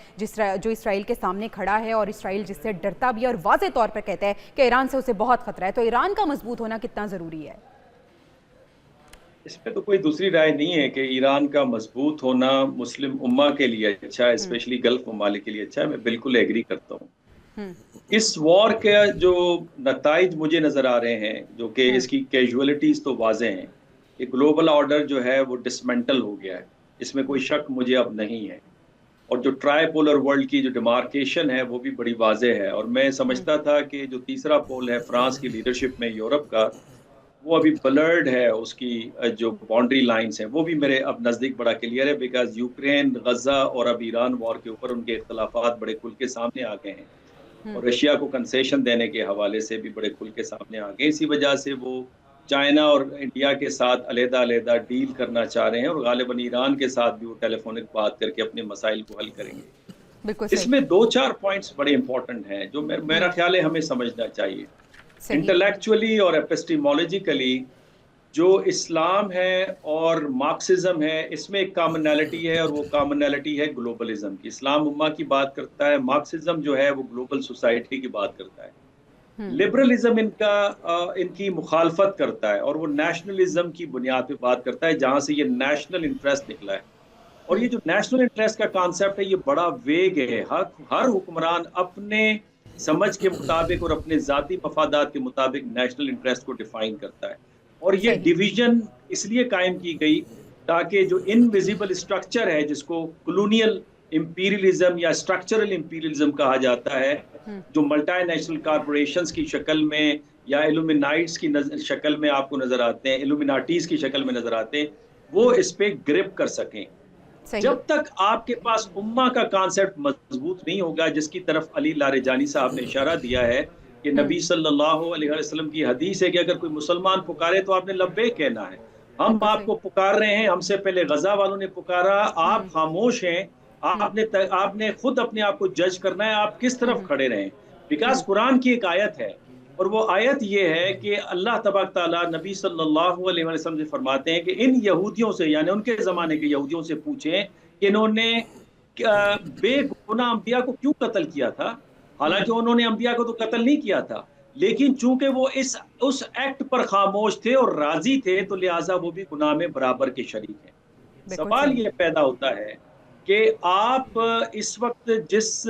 जो इसराइल के सामने खड़ा है, और इसराइल जिससे डरता भी है और वाज़े तौर पर कहता है कि ईरान से उसे बहुत ख़तरा है। तो ईरान का मजबूत होना कितना ज़रूरी है? इस पे तो कोई दूसरी राय नहीं है कि ईरान का मजबूत होना मुस्लिम उम्मा के लिए अच्छा है, स्पेशली गल्फ ममालिक के लिए अच्छा है। मैं बिल्कुल एग्री करता हूँ। इस वॉर के जो नताइज मुझे नजर आ रहे हैं, जो कि इसकी कैजुअलिटीज तो वाजे हैं कि ग्लोबल ऑर्डर जो है वो डिसमेंटल हो गया है, इसमें कोई शक मुझे अब नहीं है। और जो ट्राईपोलर वर्ल्ड की जो डिमार्केशन है वो भी बड़ी वाजे है। और मैं समझता था कि जो तीसरा पोल है फ्रांस की लीडरशिप में यूरोप का, वो अभी ब्लर्ड है, उसकी जो बाउंड्री लाइंस हैं वो भी मेरे अब नज़दीक बड़ा क्लियर है, बिकॉज यूक्रेन, गजा और अब ईरान वॉर के ऊपर उनके इख्तलाफात बड़े खुल के सामने आ गए हैं, और रशिया को कंसेशन देने के हवाले से भी बड़े खुल के सामने आ गए। इसी वजह से वो चाइना और इंडिया के साथ अलहदा डील करना चाह रहे हैं, और गालिबन ईरान के साथ भी वो टेलीफोनिक बात करके अपने मसाइल को हल करेंगे। बिल्कुल सही। इसमें 2-4 पॉइंट्स बड़े इंपॉर्टेंट हैं जो मेरा ख्याल है हमें समझना चाहिए। इंटेलेक्चुअली और एपिस्टेमोलॉजिकली जो इस्लाम है और मार्क्सिज्म है, इसमें एक कॉमनैलिटी है, और वो कॉमनैलिटी है ग्लोबलिज्म की। इस्लाम उम्मा की बात करता है, मार्क्सिज्म जो है वो ग्लोबल सोसाइटी की बात करता है। लिबरलिज्म इनकी मुखालफत करता है, और वो नेशनलिज्म की बुनियाद पे बात करता है, जहां से ये नेशनल इंटरेस्ट निकला है। और ये जो नेशनल इंटरेस्ट का कॉन्सेप्ट है ये बड़ा वेग है। हर हुक्मरान अपने समझ के मुताबिक और अपने जाती मफादात के मुताबिक नेशनल इंटरेस्ट को डिफाइन करता है। और ये डिवीजन इसलिए कायम की गई ताकि जो इनविजिबल स्ट्रक्चर है, जिसको कॉलोनियल इंपीरियलिज्म या स्ट्रक्चरल इंपीरियलिज्म कहा जाता है, जो मल्टीनेशनल कॉरपोरेशंस की शक्ल में या इल्यूमिनाइट्स की शक्ल में आपको नजर आते हैं, इल्यूमिनाटीज की शक्ल में नजर आते हैं, वो इस पे ग्रिप कर सकें। जब तक आपके पास उम्मा का कॉन्सेप्ट मजबूत नहीं होगा, जिसकी तरफ अली लारेजानी साहब ने इशारा दिया है कि नबी सल्लल्लाहु अलैहि वसल्लम की हदीस है कि अगर कोई मुसलमान पुकारे तो आपने लब्बैक कहना है। हम आपको पुकार रहे हैं, हमसे पहले गजा वालों ने पुकारा, आप खामोश हैं, आपने खुद अपने आप को जज करना है, आप किस तरफ खड़े रहें। बिकॉज कुरान की एक आयत है, और वो आयत ये है कि अल्लाह तबारक तआला नबी सल्लल्लाहु अलैहि वसल्लम से फरमाते हैं कि इन यहूदियों से, यानी उनके ज़माने के यहूदियों से पूछें कि इन्होंने बेगुनाह अंबिया को क्यों कत्ल किया था। हालांकि उन्होंने अंबिया को तो कत्ल नहीं किया था, लेकिन चूंकि वो उस एक्ट पर खामोश थे और राजी थे, तो लिहाजा वो भी गुनाह में बराबर के शरीक हैं। सवाल ये पैदा होता है कि आप इस वक्त जिस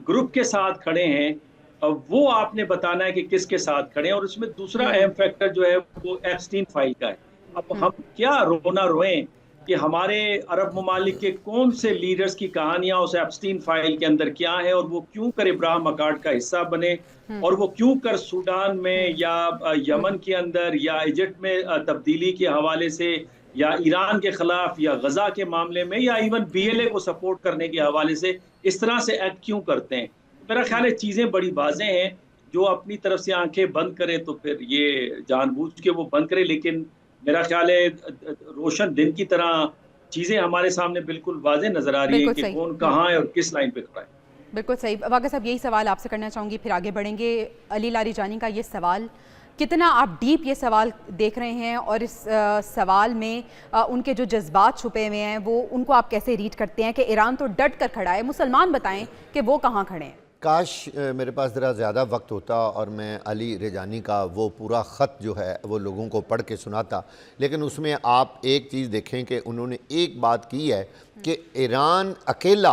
ग्रुप के साथ खड़े हैं, वो आपने बताना है कि किसके साथ खड़े हैं। और उसमें दूसरा अहम फैक्टर जो है वो एप्स्टीन फाइल का है। अब हम क्या रोना रोएं कि हमारे अरब ममालिक के कौन से लीडर्स की कहानियां उस एप्स्टीन फाइल के अंदर क्या है, और वो क्यों कर इब्राहिम अकॉर्ड का हिस्सा बने, और वो क्यों कर सूडान में या यमन के अंदर या इजिप्ट में तब्दीली के हवाले से, या ईरान के खिलाफ, या गजा के मामले में, या इवन BLA को सपोर्ट करने के हवाले से इस तरह से एक्ट क्यों करते हैं। मेरा ख्याल है चीज़ें बड़ी वाज़ेह हैं। जो अपनी तरफ से आंखें बंद करे तो फिर ये जानबूझ के वो बंद करे, लेकिन मेरा ख्याल है रोशन दिन की तरह चीज़ें हमारे सामने बिल्कुल वाज़ेह नज़र आ रही है कि कौन कहाँ है और किस लाइन पे खड़ा है। बिल्कुल सही। वाक़ई साहब, यही सवाल आपसे करना चाहूँगी, फिर आगे बढ़ेंगे। अली लारेजानी का ये सवाल, कितना आप डीप ये सवाल देख रहे हैं, और इस सवाल में उनके जो जज्बात छुपे हुए हैं वो उनको आप कैसे रीड करते हैं कि ईरान तो डट कर खड़ा है, मुसलमान बताएं कि वो कहाँ खड़े हैं? काश मेरे पास ज़रा ज़्यादा वक्त होता और मैं अली रेजानी का वो पूरा ख़त जो है वो लोगों को पढ़ के सुनाता, लेकिन उसमें आप एक चीज़ देखें कि उन्होंने एक बात की है कि ईरान अकेला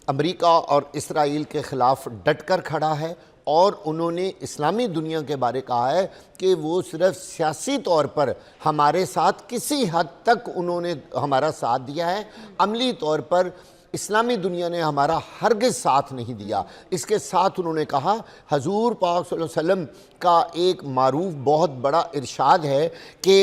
अमेरिका और इसराइल के ख़िलाफ़ डट कर खड़ा है, और उन्होंने इस्लामी दुनिया के बारे कहा है कि वो सिर्फ सियासी तौर पर हमारे साथ किसी हद तक उन्होंने हमारा साथ दिया है, अमली तौर पर इस्लामी दुनिया ने हमारा हरगिज़ साथ नहीं दिया। इसके साथ उन्होंने कहा, हजूर पाक सल्लल्लाहु अलैहि वसल्लम का एक मारूफ बहुत बड़ा इरशाद है कि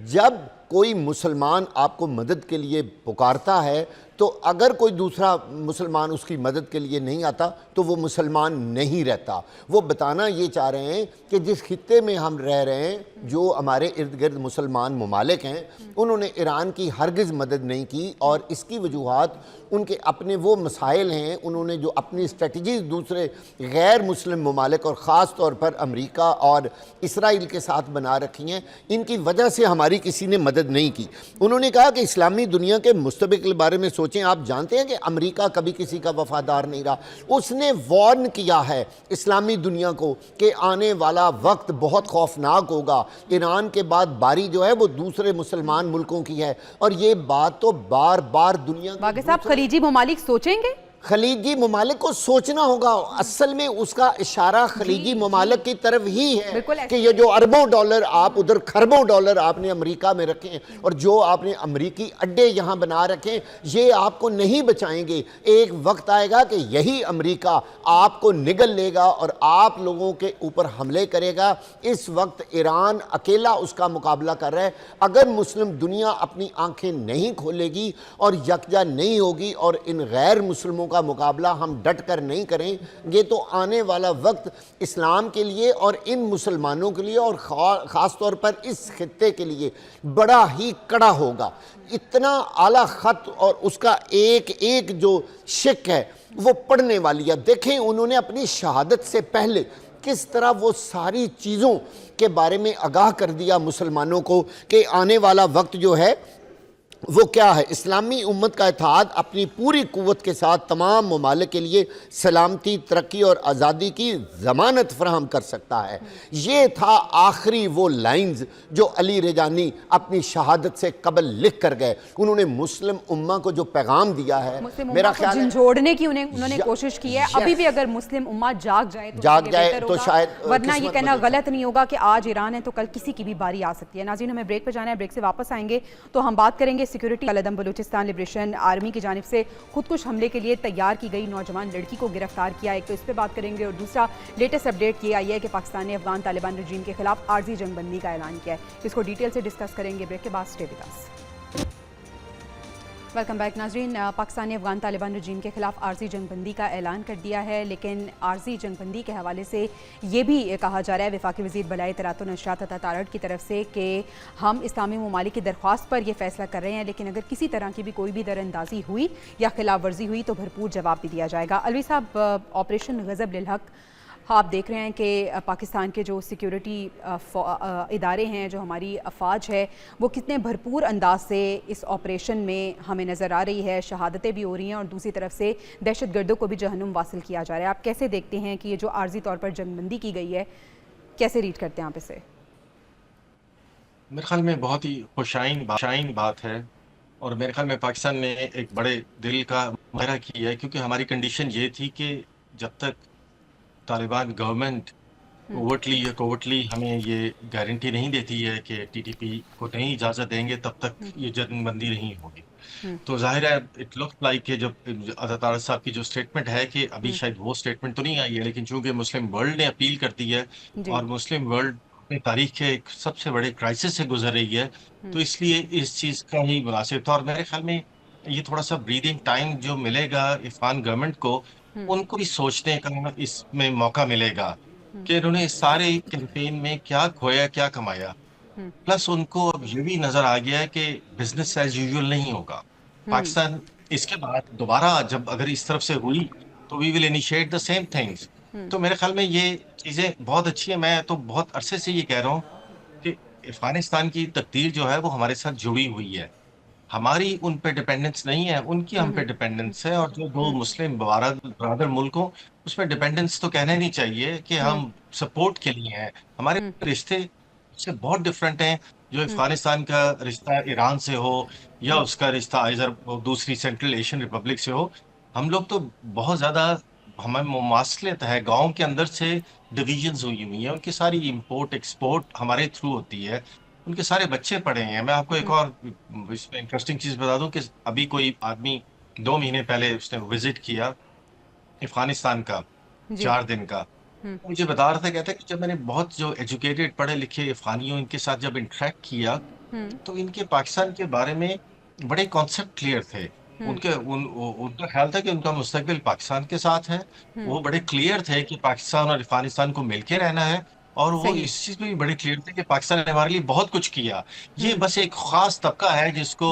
जब कोई मुसलमान आपको मदद के लिए पुकारता है तो अगर कोई दूसरा मुसलमान उसकी मदद के लिए नहीं आता तो वो मुसलमान नहीं रहता। वो बताना ये चाह रहे हैं कि जिस खित्ते में हम रह रहे हैं, जो हमारे इर्द गिर्द मुसलमान ममालिक हैं, उन्होंने ईरान की हरगिज़ मदद नहीं की, और इसकी वजूहात उनके अपने वो मसाइल हैं। उन्होंने जो अपनी स्ट्रेटजीज दूसरे गैर मुस्लिम ममालिक और ख़ास तौर पर अमेरिका और इसराइल के साथ बना रखी हैं, इनकी वजह से हमारी किसी ने मदद नहीं की। उन्होंने कहा कि इस्लामी दुनिया के मुस्तबिल बारे में सोचें। आप जानते हैं कि अमेरिका कभी किसी का वफादार नहीं रहा। उसने वार्न किया है इस्लामी दुनिया को कि आने वाला वक्त बहुत खौफनाक होगा, ईरान के बाद बारी जो है वो दूसरे मुसलमान मुल्कों की है, और ये बात तो बार बार दुनिया बाकी साहब खलीजी ममालिक सोचेंगे, खलीजी ममालिक को सोचना होगा। असल में उसका इशारा खलीजी ममालिक की तरफ ही है कि ये जो अरबों डॉलर आप उधर, खरबों डॉलर आपने अमेरिका में रखे हैं, और जो आपने अमेरिकी अड्डे यहाँ बना रखे हैं, ये आपको नहीं बचाएंगे। एक वक्त आएगा कि यही अमेरिका आपको निगल लेगा और आप लोगों के ऊपर हमले करेगा। इस वक्त ईरान अकेला उसका मुकाबला कर रहा है। अगर मुस्लिम दुनिया अपनी आंखें नहीं खोलेगी और यकजा नहीं होगी और इन गैर मुस्लिमों का मुकाबला हम डट कर नहीं करेंगे, तो आने वाला वक्त इस्लाम के लिए और इन मुसलमानों के लिए और ख़ास तौर पर इस खित्ते के लिए बड़ा ही कड़ा होगा। इतना आला ख़त और उसका एक एक जो शिक है वो पढ़ने वाली है। देखें उन्होंने अपनी शहादत से पहले किस तरह वो सारी चीज़ों के बारे में आगाह कर दिया मुसलमानों को कि आने वाला वक्त जो है वो क्या है। इस्लामी उम्मत का इत्तेहाद अपनी पूरी कुव्वत के साथ तमाम ममालिक के लिए सलामती, तरक्की और आज़ादी की ज़मानत फराहम कर सकता है। ये था आखिरी वो लाइन्स जो अली रेजानी अपनी शहादत से कबल लिख कर गए। उन्होंने मुस्लिम उम्मा को जो पैगाम दिया है, मेरा ख्याल है जोड़ने की उन्होंने कोशिश की है। अभी भी अगर मुस्लिम उम्मा जाग जाए तो शायद, वरना ये कहना गलत नहीं होगा कि आज ईरान है तो कल किसी की भी बारी आ सकती है। नाज़रीन, हमें ब्रेक पर जाना है, ब्रेक से वापस आएंगे तो हम बात करेंगे सिक्योरिटी। अलदम बलूचिस्तान लिबरेशन आर्मी की जानिब से खुदकुश हमले के लिए तैयार की गई नौजवान लड़की को गिरफ्तार किया, एक तो इस पर बात करेंगे, और दूसरा लेटेस्ट अपडेट ये आई है कि पाकिस्तान ने अफगान तालिबान रजीम के खिलाफ आर्जी जंगबंदी का ऐलान किया है। इसको डिटेल से डिस्कस करेंगे ब्रेक के बाद। Stay with us. Welcome back नाजरीन। पाकिस्तान ने अफगान तालिबान रजीम के खिलाफ आर्जी जंगबंदी का ऐलान कर दिया है, लेकिन आर्जी जंगबंदी के हवाले से ये भी कहा जा रहा है वफाकी वज़ीर बलाए तरात व नशरियात अता तारड़ की तरफ से कि हम इस्लामी ममालिक की दरख्वास्त पर यह फैसला कर रहे हैं, लेकिन अगर किसी तरह की भी कोई भी दरअंदाजी हुई या खिलाफ वर्जी हुई तो भरपूर जवाब भी दिया जाएगा। अलवी साहब, ऑपरेशन गज़ब लिल हक आप देख रहे हैं कि पाकिस्तान के जो सिक्योरिटी इदारे हैं, जो हमारी अफवाज है, वो कितने भरपूर अंदाज से इस ऑपरेशन में हमें नज़र आ रही है। शहादतें भी हो रही हैं और दूसरी तरफ से दहशत गर्दों को भी जहन्नुम वासिल किया जा रहा है। आप कैसे देखते हैं कि ये जो आर्जी तौर पर जंगबंदी की गई है, कैसे रीड करते हैं आप इसे? मेरे ख्याल में बहुत ही खुशाइन बात है, और मेरे ख्याल में पाकिस्तान ने एक बड़े दिल का मुजाहरा किया है, क्योंकि हमारी कंडीशन ये थी कि जब तक तालिबान गवर्नमेंट ओवरटली या कोवर्टली हमें ये गारंटी नहीं देती है कि टीटीपी को नहीं इजाज़त देंगे, तब तक ये जंगबंदी नहीं होगी। तो जाहिर है इट लुक्स लाइक कि जब अता तारड़ साहब की जो स्टेटमेंट है कि अभी शायद वो स्टेटमेंट तो नहीं आई है, लेकिन चूंकि मुस्लिम वर्ल्ड ने अपील कर दी है और मुस्लिम वर्ल्ड अपनी तारीख के एक सबसे बड़े क्राइसिस से गुजर रही है, तो इसलिए इस चीज़ का ही मुनासिब था। और मेरे ख्याल में ये थोड़ा सा ब्रीदिंग टाइम जो मिलेगा अफगान गवर्नमेंट को, उनको भी सोचने का इसमें मौका मिलेगा कि उन्होंने सारे कैंपेन में क्या खोया क्या कमाया। प्लस उनको अब ये भी नजर आ गया है कि बिजनेस एज यूजुअल नहीं होगा। पाकिस्तान इसके बाद दोबारा जब अगर इस तरफ से हुई तो we will initiate the same things. तो मेरे ख्याल में ये चीजें बहुत अच्छी है। मैं तो बहुत अरसे से ये कह रहा हूँ कि अफगानिस्तान की तकदीर जो है वो हमारे साथ जुड़ी हुई है, हमारी उन पे डिपेंडेंस नहीं है, उनकी हम पे डिपेंडेंस है। और जो दो मुस्लिम ब्रदर मुल्क हों, उसमें डिपेंडेंस तो कहना नहीं चाहिए कि हम सपोर्ट के लिए हैं। हमारे रिश्ते से बहुत डिफरेंट हैं। जो अफगानिस्तान का रिश्ता ईरान से हो या उसका रिश्ता इधर दूसरी सेंट्रल एशियन रिपब्लिक से हो, हम लोग तो बहुत ज्यादा, हमें मुमासलत है, गांव के अंदर से डिविजन्स हुई हुई हैं। उनकी सारी इंपोर्ट एक्सपोर्ट हमारे थ्रू होती है, उनके सारे बच्चे पढ़े हैं। मैं आपको एक और इसमें इंटरेस्टिंग चीज बता दूं कि अभी कोई आदमी 2 महीने पहले उसने विजिट किया अफगानिस्तान का, जी। 4 दिन का। मुझे बता रहा था, कहता है कि जब मैंने बहुत जो एजुकेटेड पढ़े लिखे अफगानियों इनके साथ जब इंटरेक्ट किया, तो इनके पाकिस्तान के बारे में बड़े कॉन्सेप्ट क्लियर थे। उनका ख्याल था कि उनका मुस्तकबिल पाकिस्तान के साथ है। वो बड़े क्लियर थे कि पाकिस्तान और अफगानिस्तान को मिलके रहना है। और वो सही। इस चीज में भी बड़े क्लियर थे कि पाकिस्तान ने हमारे लिए बहुत कुछ किया। ये बस एक खास तबका है जिसको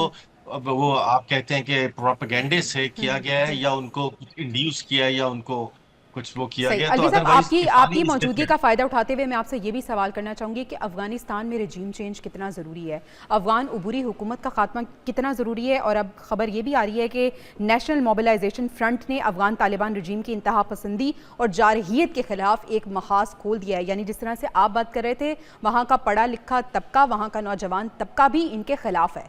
अब वो आप कहते हैं कि प्रोपेगेंडे से किया गया है, या उनको इंड्यूस किया है, या उनको कुछ वो किया सही। गया। तो अलवी साहब, अदरवाइज आपकी अफगानी आपकी रिश्ते मौजूदगी थे। का फ़ायदा उठाते हुए मैं आपसे ये भी सवाल करना चाहूँगी कि अफ़गानिस्तान में रजीम चेंज कितना ज़रूरी है, अफ़गान अबूरी हुकूमत का खात्मा कितना ज़रूरी है। और अब खबर ये भी आ रही है कि नेशनल मोबिलाइजेशन फ्रंट ने अफ़गान तालिबान रजीम की इंतहा पसंदी और जारहियत के खिलाफ एक महाज खोल दिया है। यानी जिस तरह से आप बात कर रहे थे, वहाँ का पढ़ा लिखा तबका, वहाँ का नौजवान तबका भी इनके खिलाफ है।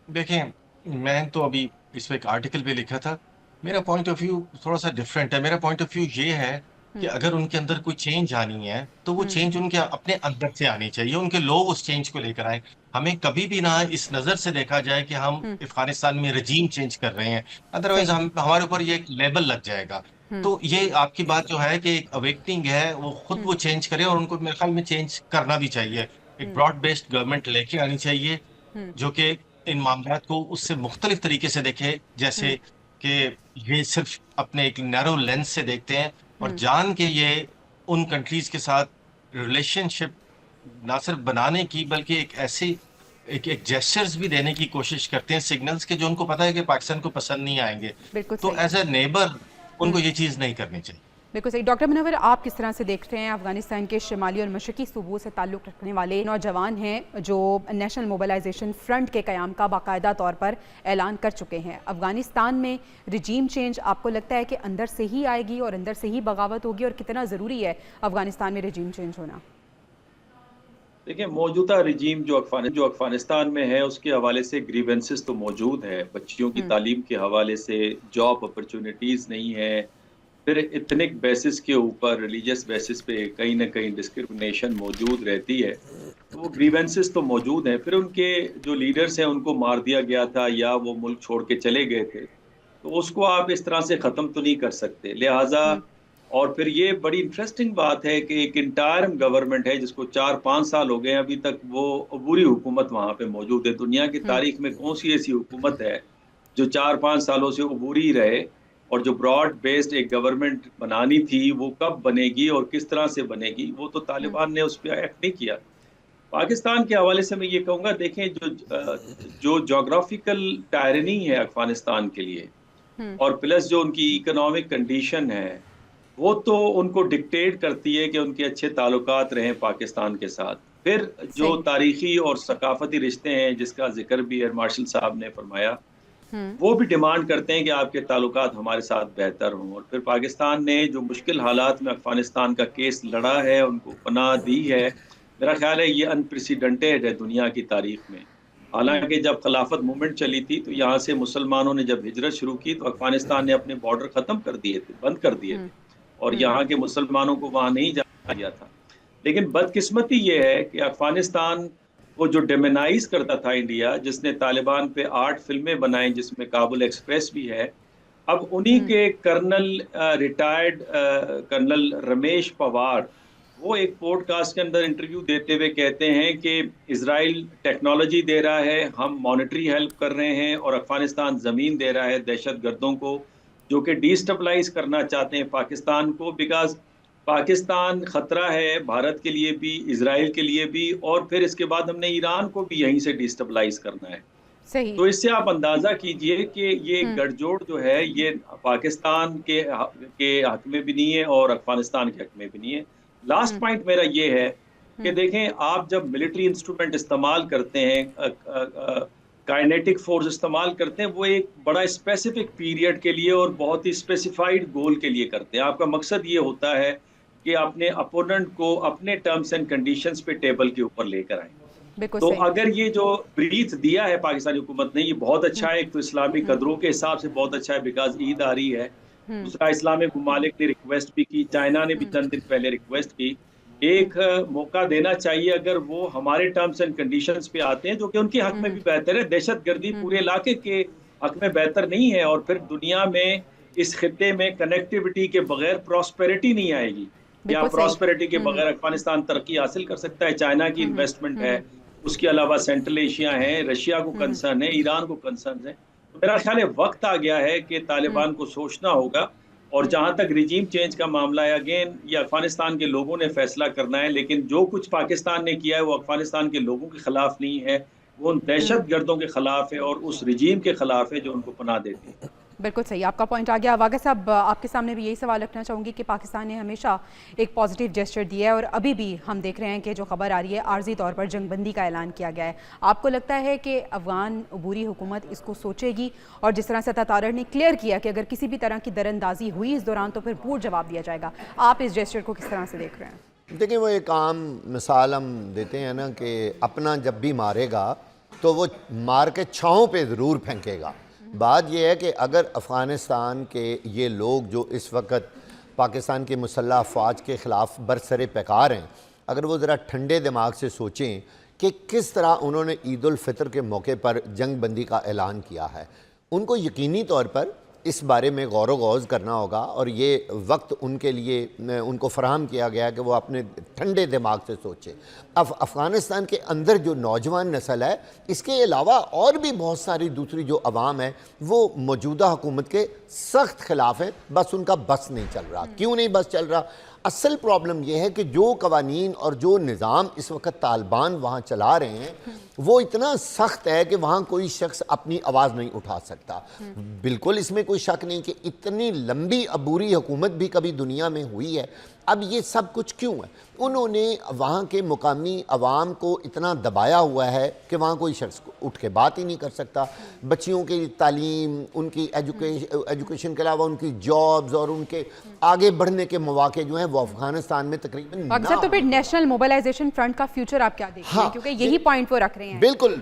देखें, मैं तो अभी इस पे एक आर्टिकल भी लिखा था। मेरा पॉइंट ऑफ व्यू थोड़ा सा डिफरेंट है। मेरा पॉइंट ऑफ व्यू ये है कि अगर उनके अंदर कोई चेंज आनी है, तो वो चेंज उनके अपने अंदर से आनी चाहिए। उनके लोग उस चेंज को लेकर आए। हमें कभी भी ना इस नजर से देखा जाए कि हम अफगानिस्तान में रजीम चेंज कर रहे हैं, अदरवाइज सही। हम हमारे ऊपर ये एक लेबल लग जाएगा। तो ये आपकी बात जो है कि एक अवेकनिंग है, वो खुद वो चेंज करे, और उनको मेरे ख्याल में चेंज करना भी चाहिए। एक ब्रॉड बेस्ड गवर्नमेंट लेके आनी चाहिए जो कि इन मामलात को उससे मुख्तलिफ तरीके से देखे। जैसे कि ये सिर्फ अपने एक नैरो लेंस से देखते हैं, और जान के ये उन कंट्रीज के साथ रिलेशनशिप ना सिर्फ बनाने की, बल्कि एक ऐसी एक जेस्चर्स भी देने की कोशिश करते हैं, सिग्नल्स के, जो उनको पता है कि पाकिस्तान को पसंद नहीं आएंगे। बिल्कुल तो सही। एज ए नेबर उनको ये चीज नहीं करनी चाहिए। बिल्कुल सही। डॉक्टर मुनव्वर, आप किस तरह से देख रहे हैं अफगानिस्तान के शुमाली और मशरकी सूबों से ताल्लुक़ रखने वाले नौजवान हैं जो नेशनल मोबिलाइजेशन फ्रंट के क़याम का बाकायदा तौर पर ऐलान कर चुके हैं। अफगानिस्तान में रजीम चेंज आपको लगता है कि अंदर से ही आएगी और अंदर से ही बगावत होगी, और कितना ज़रूरी है अफगानिस्तान में रजीम चेंज होना? देखिए, मौजूदा रिजीम जो अफगानिस्तान में है, उसके हवाले से ग्रीवेंसेस तो मौजूद है। बच्चियों की तालीम के हवाले से जॉब अपॉर्चुनिटीज़ नहीं है। फिर इथनिक बेसिस के ऊपर, रिलीजियस बेसिस पे कहीं ना कहीं डिस्क्रिमिनेशन मौजूद रहती है। तो वो ग्रीवेंसेस तो मौजूद हैं। फिर उनके जो लीडर्स हैं, उनको मार दिया गया था या वो मुल्क छोड़ के चले गए थे, तो उसको आप इस तरह से ख़त्म तो नहीं कर सकते। लिहाजा, और फिर ये बड़ी इंटरेस्टिंग बात है कि एक इंटायर गवर्नमेंट है जिसको 4-5 साल हो गए, अभी तक वो अबूरी हुकूमत वहाँ पे मौजूद है। दुनिया की तारीख में कौन सी ऐसी हुकूमत है जो 4-5 सालों से अबूरी रहे? और जो ब्रॉड बेस्ड एक गवर्नमेंट बनानी थी, वो कब बनेगी और किस तरह से बनेगी, वो तो तालिबान ने उस पर एक्ट नहीं किया। पाकिस्तान के हवाले से मैं ये कहूँगा, देखें, जो जोग्राफिकल टायरनी है अफगानिस्तान के लिए, और प्लस जो उनकी इकोनॉमिक कंडीशन है, वो तो उनको डिक्टेट करती है कि उनके अच्छे ताल्लुकात रहें पाकिस्तान के साथ। फिर जो सही। तारीखी और सकाफती रिश्ते हैं, जिसका जिक्र भी एयर मार्शल साहब ने फरमाया, वो भी डिमांड करते हैं कि आपके ताल्लुकात हमारे साथ बेहतर हों। और फिर पाकिस्तान ने जो मुश्किल हालात में अफगानिस्तान का केस लड़ा है, उनको पनाह दी है, मेरा ख्याल है ये अनप्रेसिडेंटेड है दुनिया की तारीख में। हालांकि जब खिलाफत मूवमेंट चली थी, तो यहाँ से मुसलमानों ने जब हिजरत शुरू की, तो अफगानिस्तान ने अपने बॉर्डर ख़त्म कर दिए थे, बंद कर दिए थे, और यहाँ के मुसलमानों को वहाँ नहीं जाने दिया था। लेकिन बदकिस्मती ये है कि अफगानिस्तान वो जो डेमोनाइज करता था इंडिया, जिसने तालिबान पे 8 फिल्में बनाई, जिसमें काबुल एक्सप्रेस भी है, अब उन्हीं के colonel, retired colonel Ramesh Pawar, वो एक पॉडकास्ट के अंदर इंटरव्यू देते हुए कहते हैं कि इजराइल टेक्नोलॉजी दे रहा है, हम मॉनेटरी हेल्प कर रहे हैं, और अफगानिस्तान ज़मीन दे रहा है दहशतगर्दों को, जो कि डिस्टेबलाइज करना चाहते हैं पाकिस्तान को। बिकॉज पाकिस्तान खतरा है भारत के लिए भी, इजराइल के लिए भी, और फिर इसके बाद हमने ईरान को भी यहीं से डिस्टेबलाइज करना है। सही। तो इससे आप अंदाजा कीजिए कि ये गठजोड़ जो है, ये पाकिस्तान के हक में भी नहीं है और अफगानिस्तान के हक में भी नहीं है। लास्ट पॉइंट मेरा ये है कि देखें, आप जब मिलिट्री इंस्ट्रूमेंट इस्तेमाल करते हैं काइनेटिक फोर्स इस्तेमाल करते हैं वो एक बड़ा स्पेसिफिक पीरियड के लिए और बहुत ही स्पेसिफाइड गोल के लिए करते हैं। आपका मकसद ये होता है कि अपने अपोनेंट को अपने टर्म्स एंड कंडीशंस पे टेबल के ऊपर लेकर आए। बिल्कुल तो सही। अगर ये जो ब्रीथ दिया है पाकिस्तानी हुकूमत ने, ये बहुत अच्छा है। एक तो इस्लामी कदरों के हिसाब से बहुत अच्छा है, बिकॉज ईद आ रही है। दूसरा, इस्लामिक ममालिक ने रिक्वेस्ट भी की, चाइना ने भी चंद दिन पहले रिक्वेस्ट की। एक मौका देना चाहिए अगर वो हमारे टर्म्स एंड कंडीशंस पे आते हैं, जो कि उनके हक में भी बेहतर है। दहशतगर्दी पूरे इलाके के हक में बेहतर नहीं है, और फिर दुनिया में इस खित्ते में कनेक्टिविटी के बगैर प्रॉस्पेरिटी नहीं आएगी, या बिल्कुल सही। प्रॉस्पेरिटी के बगैर अफगानिस्तान तरक्की हासिल कर सकता है। चाइना की इन्वेस्टमेंट है, उसके अलावा सेंट्रल एशिया है, रशिया को कंसर्न है, ईरान को कंसर्न है। तो मेरा ख्याल है वक्त आ गया है कि तालिबान को सोचना होगा। और जहां तक रिजीम चेंज का मामला है, अगेन ये अफगानिस्तान के लोगों ने फैसला करना है, लेकिन जो कुछ पाकिस्तान ने किया है वो अफगानिस्तान के लोगों के खिलाफ नहीं है, वो उन दहशत गर्दों के खिलाफ है और उस रिजीम के खिलाफ है जो उनको पनाह देती है। बिल्कुल सही, आपका पॉइंट आ गया। वागा साहब, आपके सामने भी यही सवाल रखना चाहूँगी कि पाकिस्तान ने हमेशा एक पॉजिटिव जेस्चर दिया है और अभी भी हम देख रहे हैं कि जो खबर आ रही है आर्जी तौर पर जंगबंदी का ऐलान किया गया है। आपको लगता है कि अफगान अबूरी हुकूमत इसको सोचेगी, और जिस तरह से तातार ने क्लियर किया कि अगर किसी भी तरह की दरअंदाजी हुई इस दौरान तो फिर पूर्ण जवाब दिया जाएगा, आप इस जेस्चर को किस तरह से देख रहे हैं? देखिए, वो एक आम मिसाल हम देते हैं ना कि अपना जब भी मारेगा तो वो मार के छाँव पे ज़रूर फेंकेगा। बात यह है कि अगर अफ़गानिस्तान के ये लोग जो इस वक्त पाकिस्तान की मुसल्लह अफ़वाज के ख़िलाफ़ बरसरे पैकार हैं, अगर वो ज़रा ठंडे दिमाग से सोचें कि किस तरह उन्होंने ईद उल फ़ितर के मौके पर जंग बंदी का ऐलान किया है, उनको यकीनी तौर पर इस बारे में गौर व गौज़ करना होगा। और ये वक्त उनके लिए उनको फ़राहम किया गया कि वो अपने ठंडे दिमाग से सोचें। अब अफ़गानिस्तान के अंदर जो नौजवान नस्ल है, इसके अलावा और भी बहुत सारी दूसरी जो अवाम है, वो मौजूदा हुकूमत के सख्त ख़िलाफ़ है, बस उनका बस नहीं चल रहा। क्यों नहीं बस चल रहा? असल प्रॉब्लम यह है कि जो कवानीन और जो निज़ाम इस वक्त तालिबान वहाँ चला रहे हैं वो इतना सख्त है कि वहाँ कोई शख्स अपनी आवाज़ नहीं उठा सकता। बिल्कुल इसमें कोई शक नहीं कि इतनी लंबी अबूरी हुकूमत भी कभी दुनिया में हुई है। अब ये सब कुछ क्यों है? उन्होंने वहाँ के मुकामी अवाम को इतना दबाया हुआ है कि वहाँ कोई शख्स उठ के बात ही नहीं कर सकता। बच्चियों की तालीम, उनकी एजुकेशन के अलावा उनकी जॉब्स और उनके आगे बढ़ने के मौके जो हैं वो अफगानिस्तान में तकरीबन अक्सर तो फिर नेशनल मोबिलाइजेशन फ्रंट का फ्यूचर आप क्या देखते हैं? क्योंकि यही पॉइंट वो रख रहे हैं। बिल्कुल,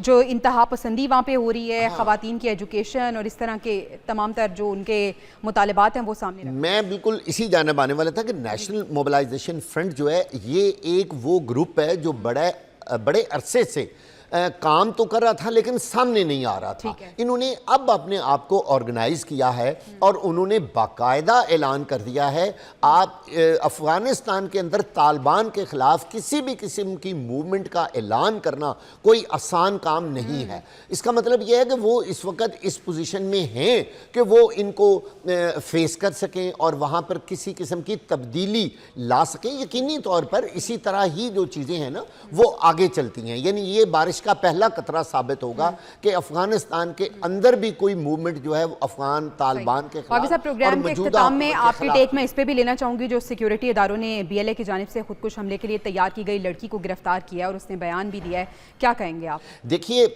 जो इंतहा पसंदी वहाँ पे हो रही है, ख़वातीन की एजुकेशन और इस तरह के तमाम तर जो उनके मुतालिबात हैं वो सामने रख। मैं बिल्कुल इसी जानब आने वाला था कि नेशनल मोबिलाइजेशन फ्रंट जो है ये एक वो ग्रुप है जो बड़े अरसे से काम तो कर रहा था लेकिन सामने नहीं आ रहा था। इन्होंने अब अपने आप को ऑर्गेनाइज किया है और उन्होंने बाकायदा ऐलान कर दिया है आप अफगानिस्तान के अंदर तालिबान के ख़िलाफ़ किसी भी किस्म की मूवमेंट का ऐलान करना कोई आसान काम नहीं है। इसका मतलब यह है कि वो इस वक्त इस पोजीशन में हैं कि वो इनको फेस कर सकें और वहाँ पर किसी किस्म की तब्दीली ला सकें। यकीनी तौर पर इसी तरह ही जो चीज़ें हैं ना वो आगे चलती हैं, यानी ये बारिश का पहला कतरा साबित होगा कि अफगानिस्तान के अंदर भी कोई मूवमेंट जो है वो अफगान तालिबान के खिलाफ। प्रोग्राम के इख्तिताम में आपकी टेक मैं इस पे भी लेना चाहूंगी, जो सिक्योरिटी इदारों ने BLA की जानिब से खुदकुश हमले के लिए तैयार की गई लड़की को गिरफ्तार किया और उसने बयान भी दिया है, क्या कहेंगे आप? देखिए,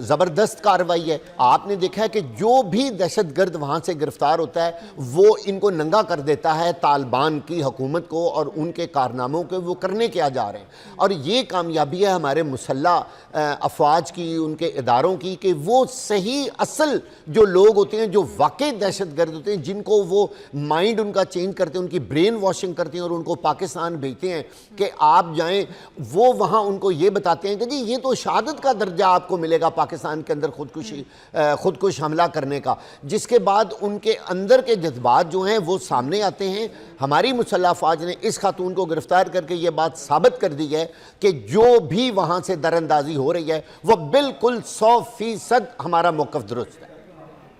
ज़बरदस्त कार्रवाई है। आपने देखा है कि जो भी दहशतगर्द वहाँ से गिरफ्तार होता है वो इनको नंगा कर देता है तालिबान की हुकूमत को और उनके कारनामों के वो करने क्या जा रहे हैं। और ये कामयाबी है हमारे मुसल्लह अफवाज की, उनके इदारों की, कि वो सही असल जो लोग होते हैं जो वाकई दहशतगर्द होते हैं, जिनको वो माइंड उनका चेंज करते हैं, उनकी ब्रेन वॉशिंग करते हैं और उनको पाकिस्तान भेजते हैं कि आप जाएं, वो वहाँ उनको ये बताते हैं कि जी ये तो शहादत का दर्जा आपको मिलेगा पाकिस्तान के अंदर खुदकुश हमला करने का, जिसके बाद उनके अंदर के जज्बात जो हैं वो सामने आते हैं। हमारी मुसल्लह अफवाज ने इस खातून को गिरफ्तार करके ये बात साबित कर दी है कि जो भी वहाँ से दरअंदाजी हो रही है वो बिल्कुल 100% हमारा मौक़िफ़ दुरुस्त है।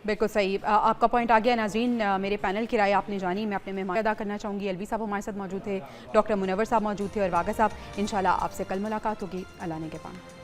बिल्कुल सही, आपका पॉइंट आ गया। नाज़रीन, मेरे पैनल की राय आपने जानी। मैं अपने मेहमान अदा करना चाहूँगी। अलवी साहब हमारे साथ मौजूद थे, डॉक्टर मुनव्वर साहब मौजूद थे और वागा साहब। इंशाल्लाह आपसे कल मुलाकात होगी। अल्लाह ने के पान।